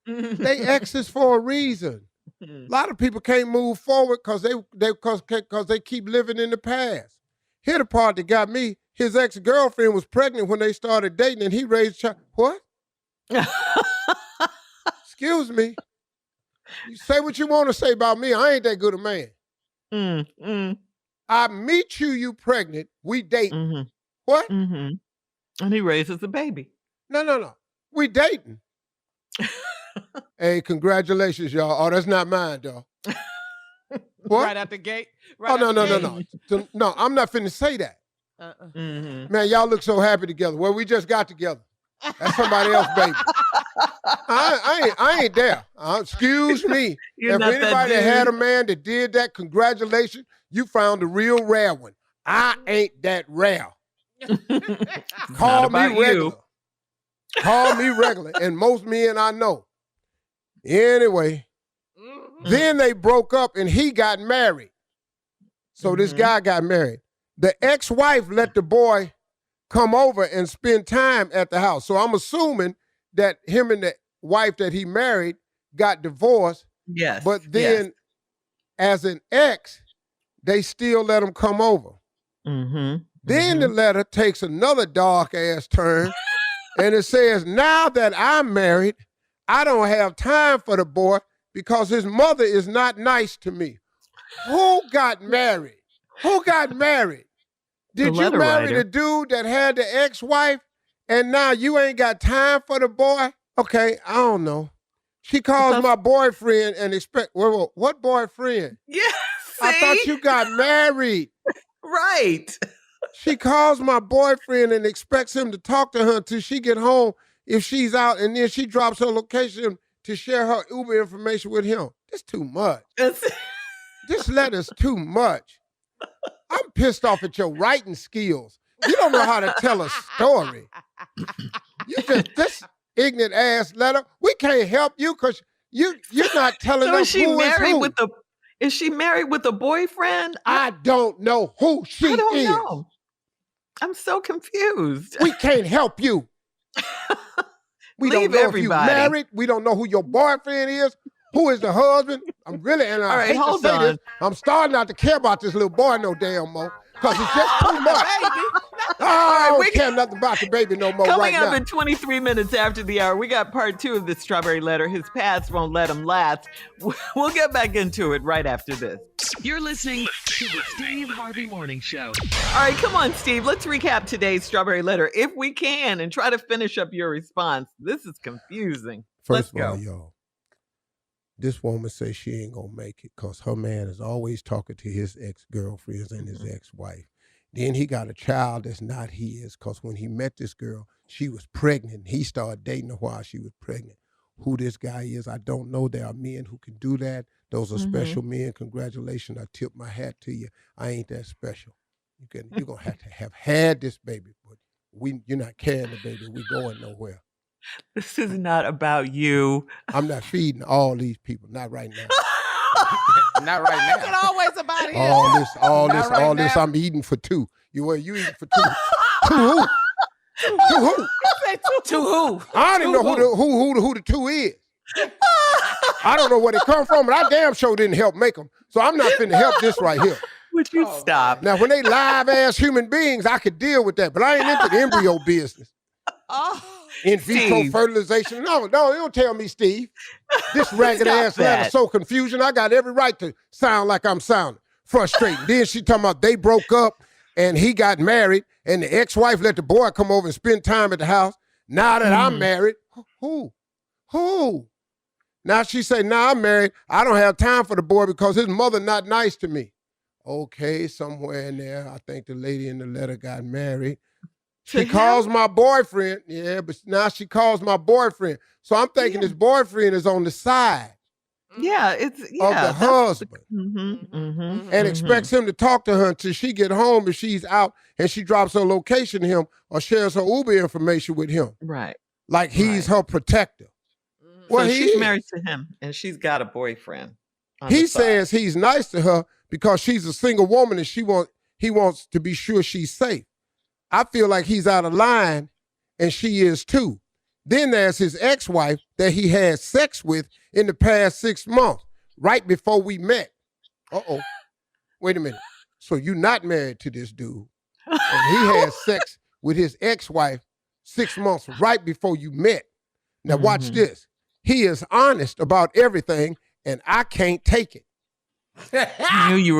They exes for a reason. A lot of people can't move forward because they keep living in the past. Here the part that got me, his ex-girlfriend was pregnant when they started dating and he raised a child. What? Excuse me. You say what you want to say about me. I ain't that good a man. I meet you pregnant. We date. What? And he raises a baby. No. We dating. Hey, congratulations, y'all. Oh, that's not mine, though. What? Right out the gate? No. No, I'm not finna say that. Man, y'all look so happy together. Well, we just got together. That's somebody else, baby. I ain't there. Excuse me. If anybody had a man that did that, congratulations. You found a real rare one. I ain't that rare. Call me regular. Call me regular. And most men I know. Anyway, then they broke up and he got married. So this guy got married. The ex-wife let the boy come over and spend time at the house. So I'm assuming that him and the wife that he married got divorced. Yes. But then as an ex, they still let him come over. Then the letter takes another dark ass turn and it says, now that I'm married, I don't have time for the boy because his mother is not nice to me. Who got married? Who got married? Did you marry the dude that had the ex-wife and now you ain't got time for the boy? Okay, I don't know. She calls my boyfriend and what boyfriend? Yes. I thought you got married. Right. She calls my boyfriend and expects him to talk to her until she get home if she's out, and then she drops her location to share her Uber information with him. That's too much. This letter's too much. I'm pissed off at your writing skills. You don't know how to tell a story. You just, this ignorant ass letter, we can't help you because you're not telling us who is who. Is she married with a boyfriend? I don't know who she is. I don't know. I'm so confused. We can't help you. We don't know if you're married. We don't know who your boyfriend is. Who is the husband? I'm really, and I hate to say this, I'm starting not to care about this little boy no damn more because it's just too much. I don't care nothing about the baby no more right now. Coming up in 23 minutes after the hour, we got part 2 of the Strawberry Letter. His past won't let him last. We'll get back into it right after this. You're listening to the Steve Harvey Morning Show. All right, come on, Steve. Let's recap today's Strawberry Letter if we can and try to finish up your response. This is confusing. First of all, y'all, this woman says she ain't gonna make it because her man is always talking to his ex-girlfriends and his ex-wife. Then he got a child that's not his because when he met this girl, she was pregnant. He started dating her while she was pregnant. Who this guy is, I don't know. There are men who can do that. Those are special men. Congratulations. I tip my hat to you. I ain't that special. You're going to have had this baby, but you're not carrying the baby. We're going nowhere. This is not about you. I'm not feeding all these people. Not right now. Not right now. It's always about him. All this. I'm eating for 2. You eating for 2? 2 who? 2 who? To who? I don't even know who the 2 is. I don't know where they come from, but I damn sure didn't help make them. So I'm not finna help this right here. Would you stop? Now, when they live ass human beings, I could deal with that, but I ain't into the embryo business. In vitro fertilization. No, don't tell me, Steve. This ragged ass letter so confusion. I got every right to sound like I'm sounding. Frustrating. Then she talking about they broke up and he got married and the ex-wife let the boy come over and spend time at the house. Now that I'm married, who? Now she say, now I'm married. I don't have time for the boy because his mother not nice to me. Okay, somewhere in there, I think the lady in the letter got married. She calls my boyfriend. Yeah, but now she calls my boyfriend. So I'm thinking his boyfriend is on the side. it's of the husband, and expects him to talk to her until she get home if she's out and she drops her location to hhim or shares her Uber information with him. Right. Like he's her protector. Well, so she's married to him and she's got a boyfriend. He says he's nice to her because she's a single woman and he wants to be sure she's safe. I feel like he's out of line and she is too. Then there's his ex-wife that he had sex with in the past 6 months, right before we met. Uh-oh. Wait a minute. So you're not married to this dude. And he had sex with his ex-wife 6 months right before you met. Now watch this. He is honest about everything, and I can't take it. I knew you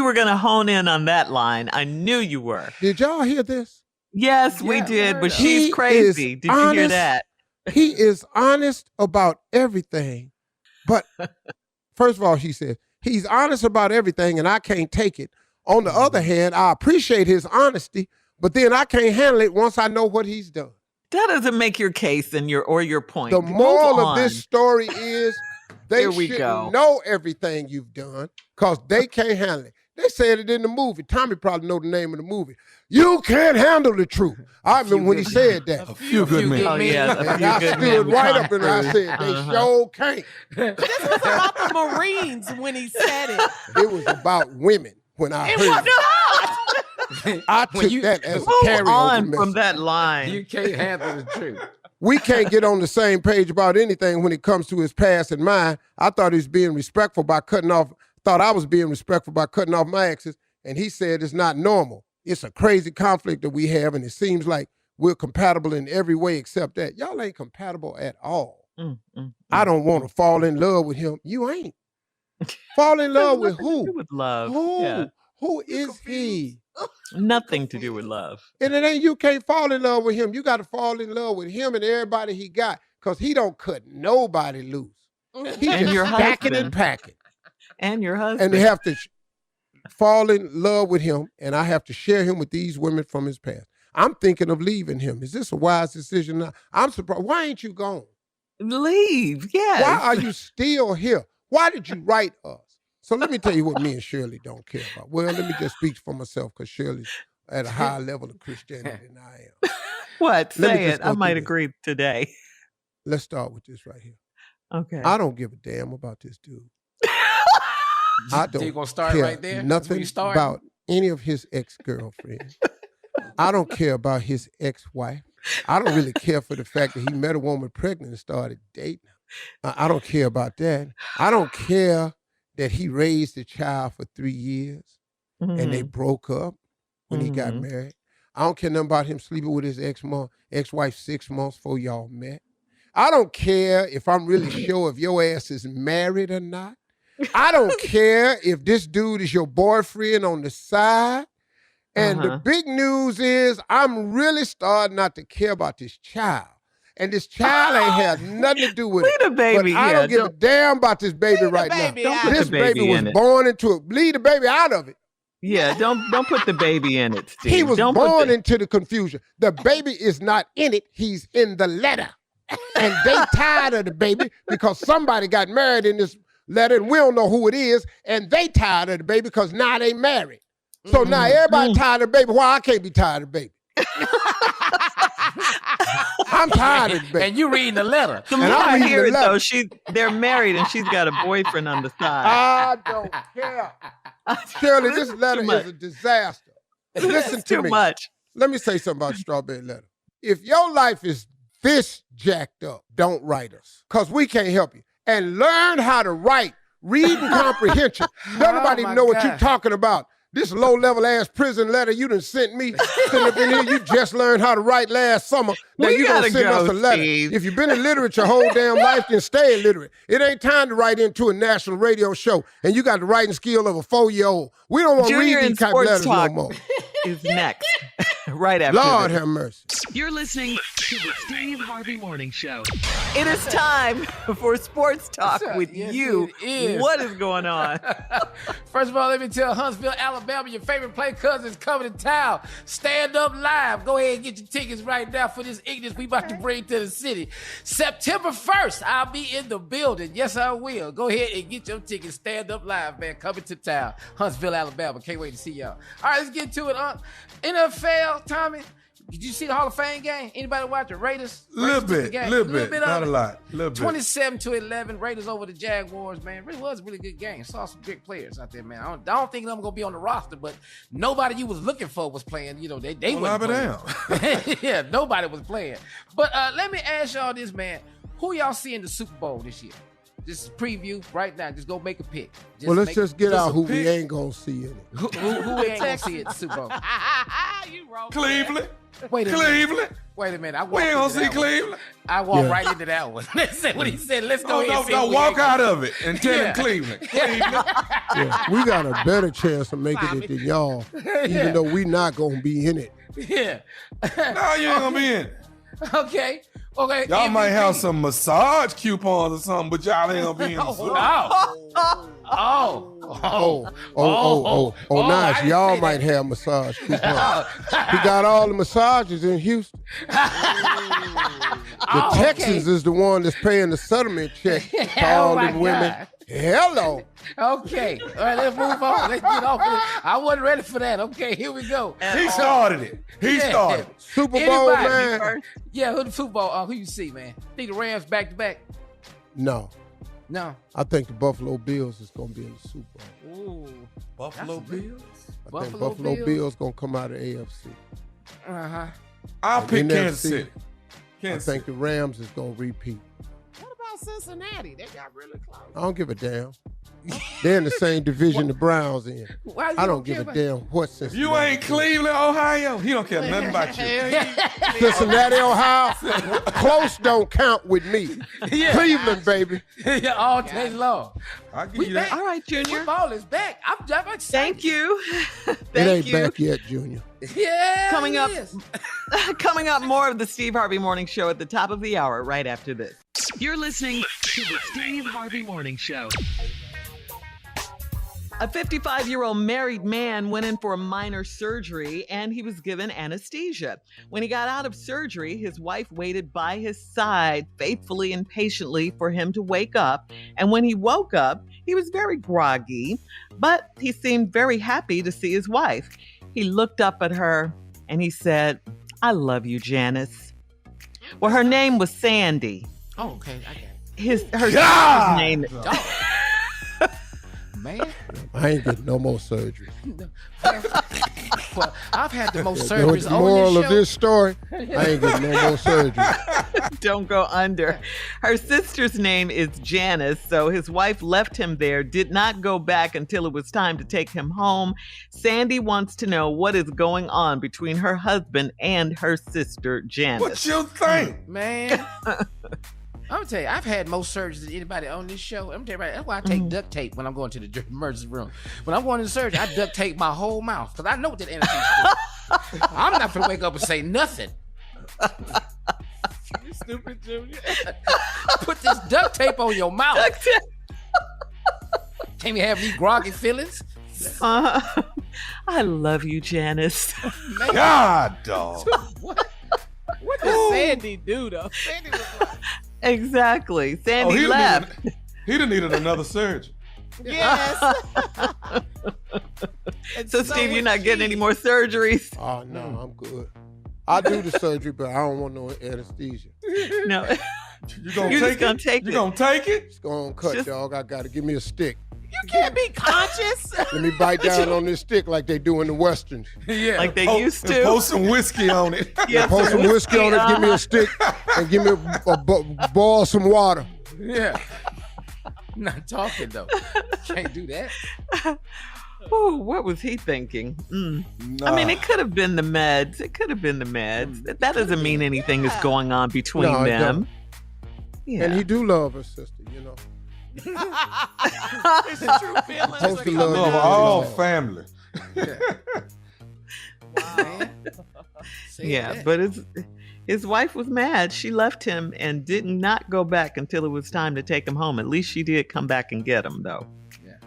were gonna hone in on that line. I knew you were. Did y'all hear this? Yes, we did, but she's crazy. Did you hear that? He is honest about everything. But first of all, she said, he's honest about everything and I can't take it. On the other hand, I appreciate his honesty, but then I can't handle it once I know what he's done. That doesn't make your case and your point. The moral of this story is they shouldn't know everything you've done because they can't handle it. They said it in the movie. Tommy probably know the name of the movie. You can't handle the truth. I remember when he said that. A few good men. Oh, yeah. And I stood right up and I said, they sure can't. This was about the Marines when he said it. It was about women when I heard it. I took that as a carryover on message. from that line. You can't handle the truth. We can't get on the same page about anything when it comes to his past and mine. I thought he was being respectful by cutting off. Thought I was being respectful by cutting off my exes, and he said it's not normal. It's a crazy conflict that we have, and it seems like we're compatible in every way except that. Y'all ain't compatible at all. I don't want to fall in love with him. You ain't. Fall in love with who? With love. Who? Yeah. Who is he? Nothing to do with love. And it ain't you can't fall in love with him. You got to fall in love with him and everybody he got because he don't cut nobody loose. He And just your stacking husband. and packing. And your husband. And they have to fall in love with him, and I have to share him with these women from his past. I'm thinking of leaving him. Is this a wise decision now? I'm surprised. Why ain't you gone? Leave, yes. Why are you still here? Why did you write us? So let me tell you what me and Shirley don't care about. Well, let me just speak for myself because Shirley's at a higher level of Christianity than I am. What? Let me Say just it. go I might through agree today. Let's start with this right here. Okay. I don't give a damn about this dude. I don't You gonna start care right there? That's where nothing you start? about any of his ex-girlfriends. I don't care about his ex-wife. I don't really care for the fact that he met a woman pregnant and started dating her. I don't care about that. I don't care that he raised a child for 3 years and they broke up when he got married. I don't care nothing about him sleeping with his ex-wife 6 months before y'all met. I don't care if I'm really sure if your ass is married or not. I don't care if this dude is your boyfriend on the side. And the big news is I'm really starting not to care about this child. And this child ain't had nothing to do with it. Leave the baby. But I don't give a damn about this baby right now. Don't put This the baby baby was in it. born into it. Leave the baby out of it. Yeah, don't put the baby in it, Steve. He was don't born into the confusion. The baby is not in it. He's in the letter. And they tired of the baby because somebody got married in this letter and we don't know who it is. And they tired of the baby because now they married. So now everybody tired of the baby. Why I can't be tired of the baby? I'm tired of the baby. And you reading the letter. The more I hear it, though, they're married and she's got a boyfriend on the side. I don't care. Shirley, this letter is a disaster. Listen to me. Too much. Let me say something about the strawberry letter. If your life is this jacked up, don't write us because we can't help you. And learn how to write, read and comprehension. Nobody even know what you're talking about. This low-level ass prison letter you done sent me, sitting up in here, you just learned how to write last summer. Now you gonna send us a letter. Steve. If you've been illiterate your whole damn life, then stay illiterate. It ain't time to write into a national radio show, and you got the writing skill of a 4-year-old. We don't want to read these type of letters no more. Is next. right after Lord this. have mercy. You're listening to the Steve Harvey Morning Show. It is time for sports talk with Yes, you. it is. What is going on? First of all, let me tell Huntsville, Alabama, your favorite play cousin is coming to town. Stand up live. Go ahead and get your tickets right now for this Ignis we about to bring to the city. September 1st, I'll be in the building. Yes, I will. Go ahead and get your tickets. Stand up live, man. Coming to town. Huntsville, Alabama. Can't wait to see y'all. All right, let's get to it. NFL, Tommy. Did you see the Hall of Fame game? Anybody watch the Raiders? Little Raiders bit, of not a it. lot. Little bit. 27-11, Raiders over the Jaguars, man. Really was a really good game. Saw some great players out there, man. I don't think I'm gonna be on the roster, but nobody you was looking for was playing. You know, they Well, wasn't playing. Yeah, nobody was playing. But let me ask y'all this, man. Who y'all see in the Super Bowl this year? Just preview right now. Just go make a pick. Let's just get out who pick. we ain't going to see in it. Who we ain't gonna see at the Super Bowl? You wrong. Cleveland. Wait a minute. Cleveland. Wait a minute. I We walked ain't gonna into see that one. Cleveland. I walked Yeah. right into that one. Listen what he said. Let's go ahead and see No, who we walk ain't out gonna of it and tell Yeah. him Cleveland. Cleveland. Yeah, we got a better chance of making it than y'all, even though we not going to be in it. Yeah. No, you ain't gonna be in it. Okay. Okay. Y'all MVP. might have some massage coupons or something, but y'all ain't gonna be in the Super Bowl. Nice. I didn't Y'all say might that. have massage coupons. We got all the massages in Houston. The Texans is the one that's paying the settlement check to all my them women. God. Hello. Okay. All right, let's move on. Let's get off of this. I wasn't ready for that. Okay, here we go. He started it. He started it. Super Bowl, Anybody? man. Yeah, who the Super Bowl? Who you see, man? Think the Rams back to back? No. No. I think the Buffalo Bills is going to be in the Super Bowl. Ooh. Buffalo Bills. I think Buffalo Bills going to come out of AFC. Uh-huh. I'll pick NFC, Kansas City. I think the Rams is going to repeat. What about Cincinnati? They got really close. I don't give a damn. They're in the same division the Browns in. Why you I don't give a damn what Cincinnati. You ain't Cleveland, Ohio. He don't care nothing about you. Cincinnati, Ohio. Close don't count with me. Yeah. Cleveland, baby. Yeah, all day long. I'll give you that. All right, Junior. Football is back. I'm excited. Thank you. It Thank ain't you. back yet, Junior. Yeah. Coming it up, is. coming up, more of the Steve Harvey Morning Show at the top of the hour right after this. You're listening to the Steve Harvey Morning Show. A 55-year-old married man went in for a minor surgery and he was given anesthesia. When he got out of surgery, his wife waited by his side faithfully and patiently for him to wake up. And when he woke up, he was very groggy, but he seemed very happy to see his wife. He looked up at her and he said, "I love you, Janice." Well, her name was Sandy. Oh, okay. I got it. Her sister's name is... Man. I ain't getting no more surgery. Well, I've had the most The surgeries on moral this of show. this story, I ain't getting no more surgery. Don't go under. Her sister's name is Janice, so his wife left him there, did not go back until it was time to take him home. Sandy wants to know what is going on between her husband and her sister, Janice. What you think? Man. I'm gonna tell you, I've had more surgeries than anybody on this show. I'm telling you, right, that's why I take duct tape when I'm going to the emergency room. When I'm going to the surgery, I duct tape my whole mouth because I know what that anesthesia is. I'm not gonna wake up and say nothing. You stupid, Junior. Put this duct tape on your mouth. Duct tape. Can't you have these groggy feelings? I love you, Janice. God, dog. What does Sandy do, though? Sandy was like, Exactly. Sandy he left. He'd have needed another surgery. yes. And So, Steve, you're not was getting she. any more surgeries? Oh, no, I'm good. I do the surgery, but I don't want no anesthesia. No. You gonna You're take just gonna it? take You it. gonna take it? It's going to cut, Just- dog. I got to give me a stick. You can't be conscious. Let me bite down on this stick like they do in the Westerns. Yeah. Like they Post- used and to. Post some whiskey on it. Yeah, Pour some whiskey on it, give me a stick, and give me boil some water. Yeah. Not talking though. Can't do that. Ooh, what was he thinking? I mean, it could have been the meds. It could have been the meds. That doesn't mean anything is going on between No, it them. don't. Yeah. And he do love her sister, you know. It's a true feeling. Supposed to Love love all family. Man. Yeah, but his wife was mad. She left him and did not go back until it was time to take him home. At least she did come back and get him, though. Yeah.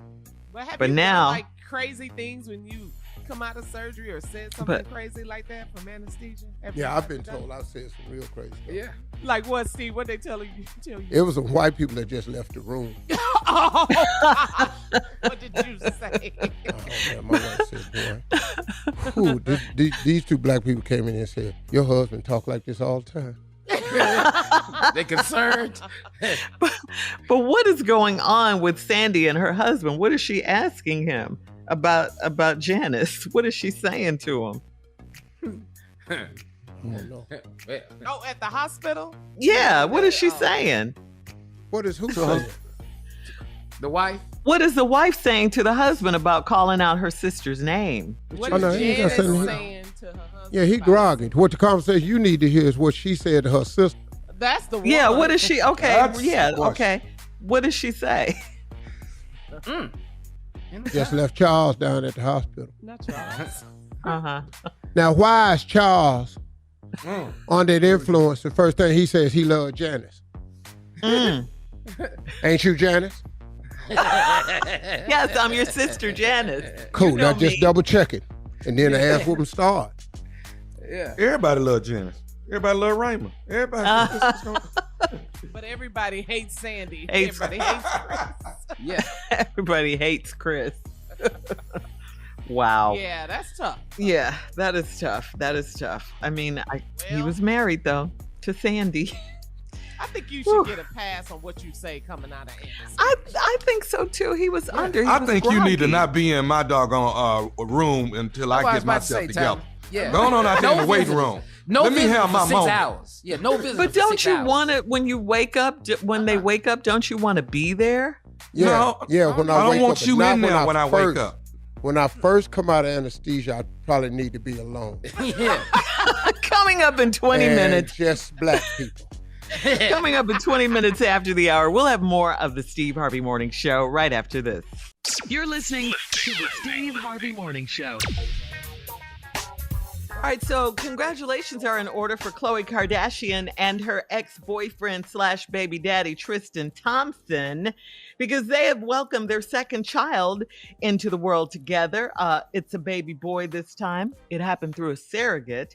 But now, done, like crazy things when you come out of surgery or said something crazy like that from anesthesia? Yeah, I've been told I said some real crazy stuff. Yeah. Like what, Steve? What they tell you? It was some white people that just left the room. Oh, what did you say? Oh, man, my wife said, boy, these two black people came in and said, your husband talk like this all the time. They concerned. but what is going on with Sandy and her husband? What is she asking him about Janice? What is she saying to him? Oh, at the hospital? Yeah, what is she saying? What is who saying? The wife? What is the wife saying to the husband about calling out her sister's name? What is Janice saying to her husband? Yeah, he groggy. What the conversation you need to hear is what she said to her sister. That's the one. Yeah, what is she? Okay, okay. What does she say? Just left Charles down at the hospital. Not Charles. Now, why is Charles under the influence? The first thing he says, he loved Janice. Ain't you Janice? Yes, I'm your sister, Janice. Cool. Now just double check it, and then the ass whooping start. Yeah. Everybody love Janice. Everybody love Raymond. Everybody. But everybody hates Sandy. Everybody hates Chris. Yeah. Everybody hates Chris. Wow. Yeah, that's tough. Yeah, that is tough. That is tough. I mean, he was married though to Sandy. I think you should get a pass on what you say coming out of Anderson. I think so too. He was under. I think you need to not be in my doggone room until I get myself together. Yeah. Go on out there in the waiting room. Let me have my moment. 6 hours. Yeah, no business. But don't you want to, when you wake up, when they wake up, don't you want to be there? Yeah, no, yeah. When I don't want you in there when I wake up. When I first come out of anesthesia, I probably need to be alone. Yeah. Coming up in 20 minutes. Just black people. Coming up in 20 minutes after the hour, we'll have more of the Steve Harvey Morning Show right after this. You're listening to the Steve Harvey Morning Show. All right, so congratulations are in order for Khloe Kardashian and her ex-boyfriend / baby daddy Tristan Thompson, because they have welcomed their second child into the world together. It's a baby boy this time. It happened through a surrogate.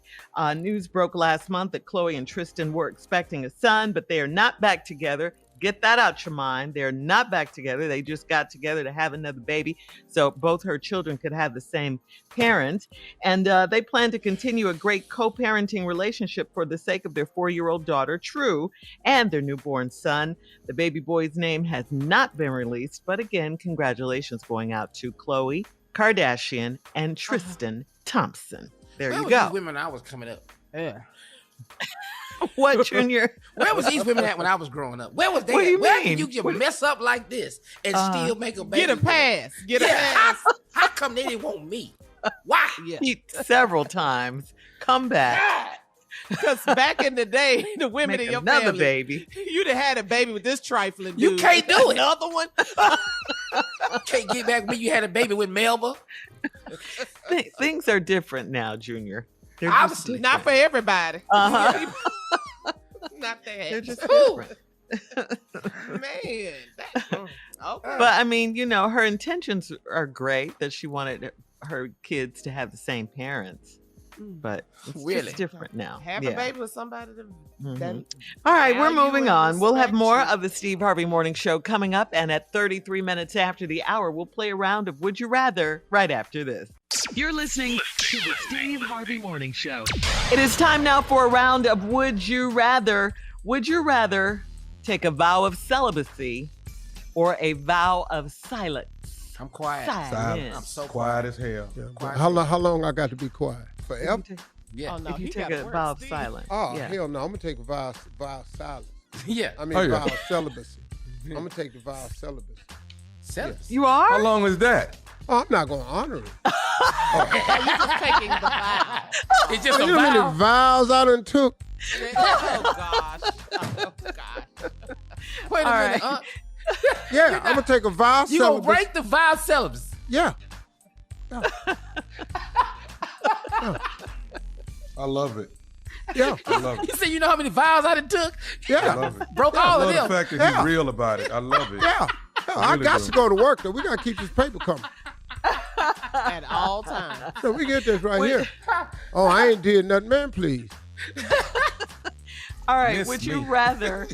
News broke last month that Khloe and Tristan were expecting a son, but they are not back together. Get that out your mind. They're not back together. They just got together to have another baby so both her children could have the same parent. And they plan to continue a great co-parenting relationship for the sake of their 4-year-old daughter, True, and their newborn son. The baby boy's name has not been released, but again, congratulations going out to Khloe Kardashian and Tristan Thompson. There you go. These women I was coming up. Yeah. What, Junior? Where was these women at when I was growing up? Where was they? What do you Where mean? can you just mess up like this and still make a baby? Get a pass. Get a pass. How come they didn't want me? Why? Yeah. Several times. Come back. Because back in the day, the women in your another family, baby. You'd have had a baby with this trifling dude. You can't do it. Another one. Can't get back when you had a baby with Melba. Things are different now, Junior. They're obviously not for everybody. Uh-huh. Not that. They're just different. Man. Okay. But I mean, you know, her intentions are great, that she wanted her kids to have the same parents. But it's just different now. Have a baby with somebody that all right, we're moving on. We'll have more you. of the Steve Harvey Morning Show coming up. And at 33 minutes after the hour, we'll play a round of Would You Rather right after this. You're listening to the Steve Harvey Morning Show. It is time now for a round of Would You Rather. Would you rather take a vow of celibacy or a vow of silence? I'm quiet. Silence. I'm so quiet as hell. Yeah, how long I got to be quiet? Forever? Yeah. Oh, no, if you take a vow of silence. Oh, yeah. hell no. I'm going to take a vow of silence. Yeah. I mean, vow of celibacy. I'm going to take the vow of celibacy. Celibacy? You are? How long is that? Oh, I'm not going to honor it. You're just taking the vow. It's just a You know how vow. many vows I done took? Oh, gosh. Oh, gosh. Wait a minute. right. Yeah, I'm going to take a vow of You gonna celibacy. break the vow of celibacy? Yeah. I love it. Yeah. I love it. You say you know how many vows I done took? Yeah. I love it. Broke I all love of the them. fact that he's real about it. I love it. Yeah. I really got do. to go to work, though. We got to keep this paper coming. At all times. So we get this right here. Oh, I ain't did nothing, man, please. All right, Miss would you me. rather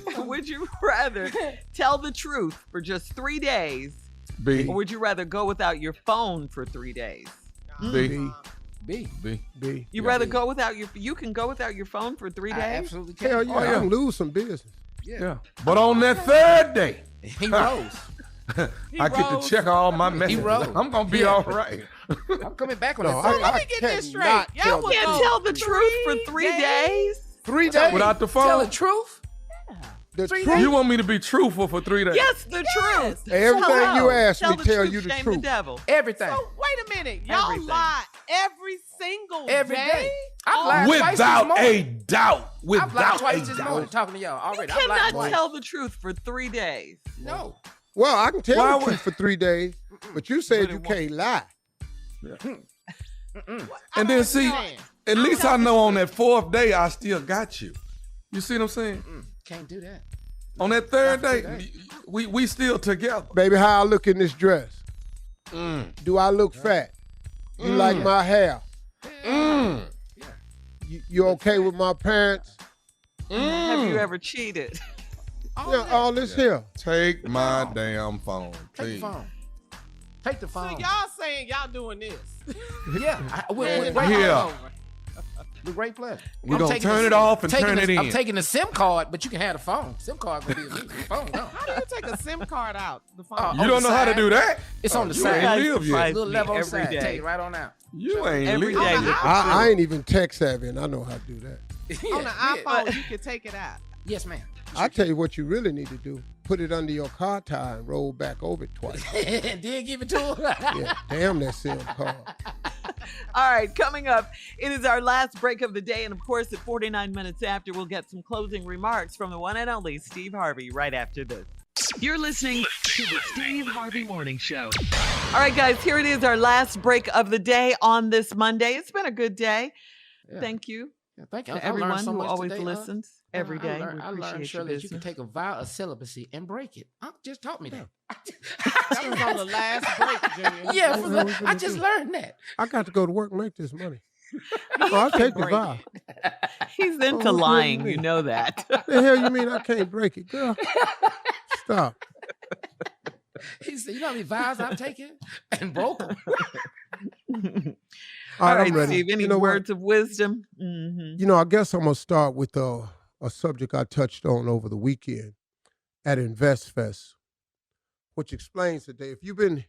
tell the truth for just 3 days, B. or would you rather go without your phone for 3 days? B. B. B. You rather go without you can go without your phone for 3 I days? absolutely can. Hell yeah, I can lose some business. Yeah. But on that third day, He rose. I get to check all my messages. rose. I'm going to be all right. I'm coming back on No, that. Let me get this straight. cannot Y'all would Can't go tell the truth for 3 days? 3 days. Without the Tell phone? the truth? The 3 truth. You want me to be truthful for 3 days? Yes, the truth. Everything Hello. you ask me, tell you the shame truth. the devil. Everything. So wait a minute. Y'all Everything. lie every single Every day? day. I've lied twice this Without morning. a doubt. I've lied Without twice a this morning doubt. talking to y'all already. You I've lied cannot twice. tell the truth for 3 days. No. Well, I can tell Why the would- truth for 3 days, but you said you But it can't lie. And then see, at least I know on that 4th day I still got you. You see what I'm saying? Can't do that. On that 3rd day, we still together. Baby, how I look in this dress? Do I look fat? You like my hair? You okay with my parents? Have you ever cheated? Yeah, all this here. Take my damn phone, Take the please. phone. Take the So phone. y'all saying y'all doing this. Yeah. With And great, Yeah. with great pleasure. We're I'm going to taking turn the- it off and taking turn the- it in. I'm taking the SIM card, but you can have the phone. SIM card gonna be the phone. No. How do you take a SIM card out? The phone. Oh, You on don't the know how to side. do that? It's on the You side. ain't live yet. Little level on the every side. day. Take it right on out. You ain't Every live day. yet. I ain't even tech savvy, and I know how to do that. On the iPhone, you can take it out. Yes, ma'am. I tell you what you really need to do. Put it under your car tire and roll back over it twice. And then give it to him. Yeah, damn that SIM card. All right, coming up, it is our last break of the day. And of course, at 49 minutes after, we'll get some closing remarks from the one and only Steve Harvey right after this. You're listening to the Steve Harvey Morning Show. All right, guys, here it is, our last break of the day on this Monday. It's been a good day. Yeah. Thank you Yeah, thank you. to I learned everyone so who much always today, listens every day. We I learned, appreciate Shirley, your that you can business. take a vow of celibacy and break it. Just taught me that. That was on the last break, Junior. Yeah, What are we I finna just do? learned that. I got to go to work and make this money. Oh, I'll take the break vow. He's Oh, into what do you lying, mean? you know that. The hell you mean I can't break it, girl? Stop. He said, you know how many vows I've taken and broke them? All right, I'm ready. Steve, any You know what? words of wisdom? Mm-hmm. You know, I guess I'm going to start with a subject I touched on over the weekend at InvestFest, which explains today. If you've been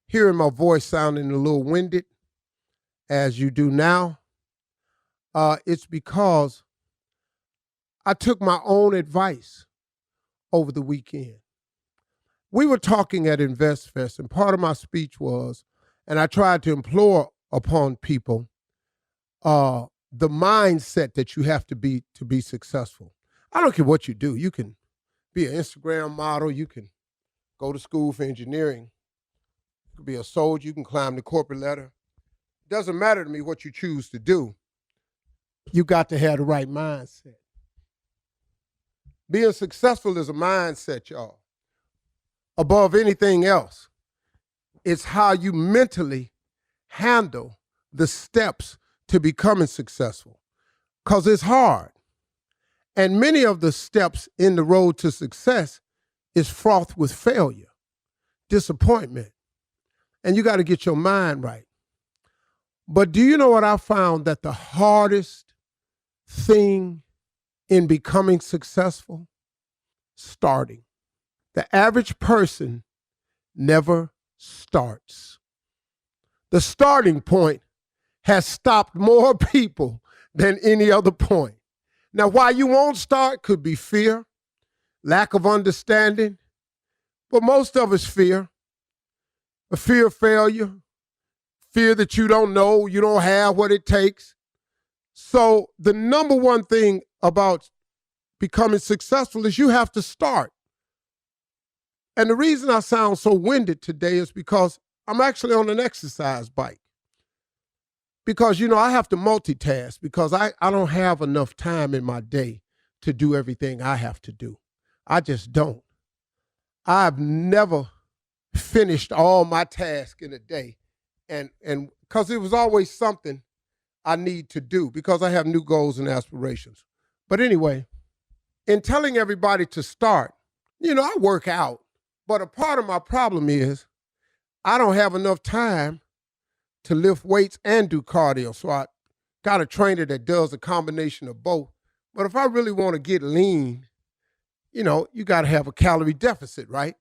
hearing my voice sounding a little winded, as you do now, it's because I took my own advice over the weekend. We were talking at InvestFest, and part of my speech was, and I tried to implore upon people the mindset that you have to be successful. I don't care what you do. You can be an Instagram model. You can go to school for engineering. You can be a soldier. You can climb the corporate ladder. It doesn't matter to me what you choose to do. You got to have the right mindset. Being successful is a mindset, y'all. Above anything else, it's how you mentally handle the steps to becoming successful, because it's hard. And many of the steps in the road to success is fraught with failure, disappointment, and you got to get your mind right. But do you know what I found? That the hardest thing in becoming successful? Starting. The average person never starts. The starting point has stopped more people than any other point. Now, why you won't start could be fear, lack of understanding, but most of it's fear. A fear of failure, fear that you don't know, you don't have what it takes. So the number one thing about becoming successful is you have to start. And the reason I sound so winded today is because I'm actually on an exercise bike. Because, I have to multitask because I don't have enough time in my day to do everything I have to do. I just don't. I've never finished all my tasks in a day. And because it was always something I need to do because I have new goals and aspirations. But anyway, in telling everybody to start, I work out. But a part of my problem is I don't have enough time to lift weights and do cardio. So I got a trainer that does a combination of both. But if I really want to get lean, you got to have a calorie deficit, right?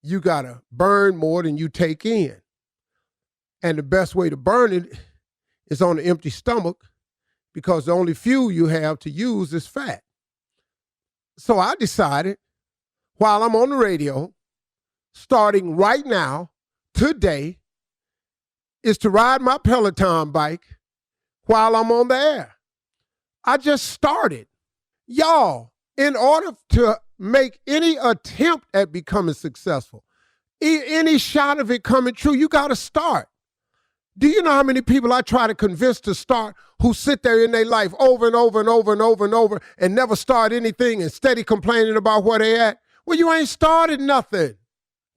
You got to burn more than you take in. And the best way to burn it is on an empty stomach because the only fuel you have to use is fat. So I decided while I'm on the radio, starting right now, today, is to ride my Peloton bike while I'm on the air. I just started. Y'all, in order to make any attempt at becoming successful, any shot of it coming true, you got to start. Do you know how many people I try to convince to start who sit there in their life over and over and over and over and over and never start anything and steady complaining about where they at? Well, you ain't started nothing.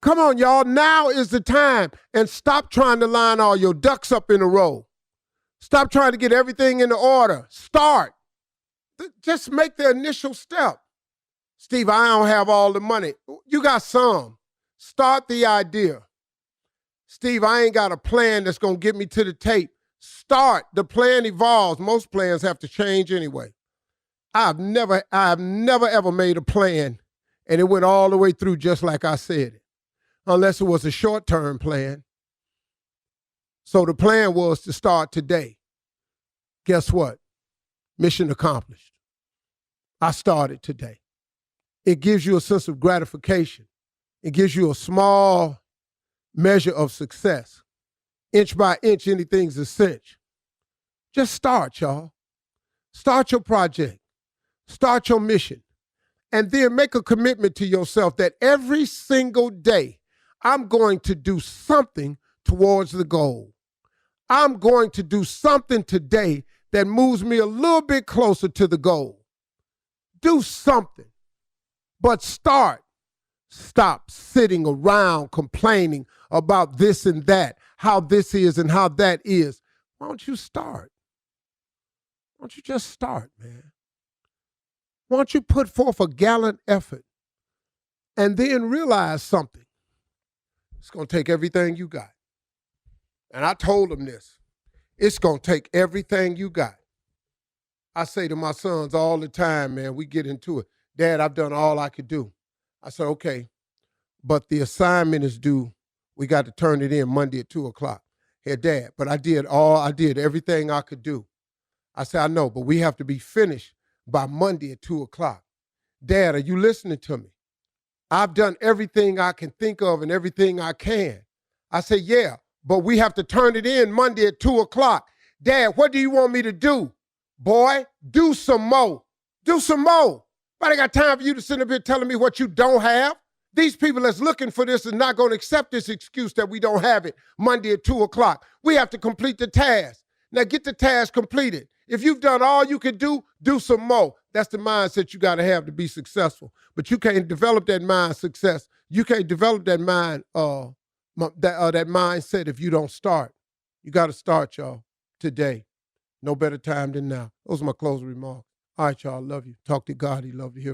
Come on, y'all. Now is the time. And stop trying to line all your ducks up in a row. Stop trying to get everything in order. Start. Just make the initial step. Steve, I don't have all the money. You got some. Start the idea. Steve, I ain't got a plan that's going to get me to the tape. Start. The plan evolves. Most plans have to change anyway. I've never ever made a plan and it went all the way through just like I said it. Unless it was a short-term plan. So the plan was to start today. Guess what? Mission accomplished. I started today. It gives you a sense of gratification. It gives you a small measure of success. Inch by inch, anything's a cinch. Just start, y'all. Start your project. Start your mission. And then make a commitment to yourself that every single day, I'm going to do something towards the goal. I'm going to do something today that moves me a little bit closer to the goal. Do something, but start. Stop sitting around complaining about this and that, how this is and how that is. Why don't you start? Why don't you just start, man? Why don't you put forth a gallant effort and then realize something? It's going to take everything you got. And I told them this. It's going to take everything you got. I say to my sons all the time, man, we get into it. Dad, I've done all I could do. I said, okay, but the assignment is due. We got to turn it in Monday at 2 o'clock. Hey, Dad, but I did everything I could do. I said, I know, but we have to be finished by Monday at 2 o'clock. Dad, are you listening to me? I've done everything I can think of and everything I can. I said, yeah, but we have to turn it in Monday at 2 o'clock. Dad, what do you want me to do? Boy, do some more. Do some more. But I got time for you to sit up here telling me what you don't have. These people that's looking for this is not going to accept this excuse that we don't have it Monday at 2 o'clock. We have to complete the task. Now get the task completed. If you've done all you can do some more. That's the mindset you got to have to be successful. But you can't develop that mind success. You can't develop that mind that mindset if you don't start. You got to start, y'all, today. No better time than now. Those are my closing remarks. All right, y'all. Love you. Talk to God. He love to hear from you.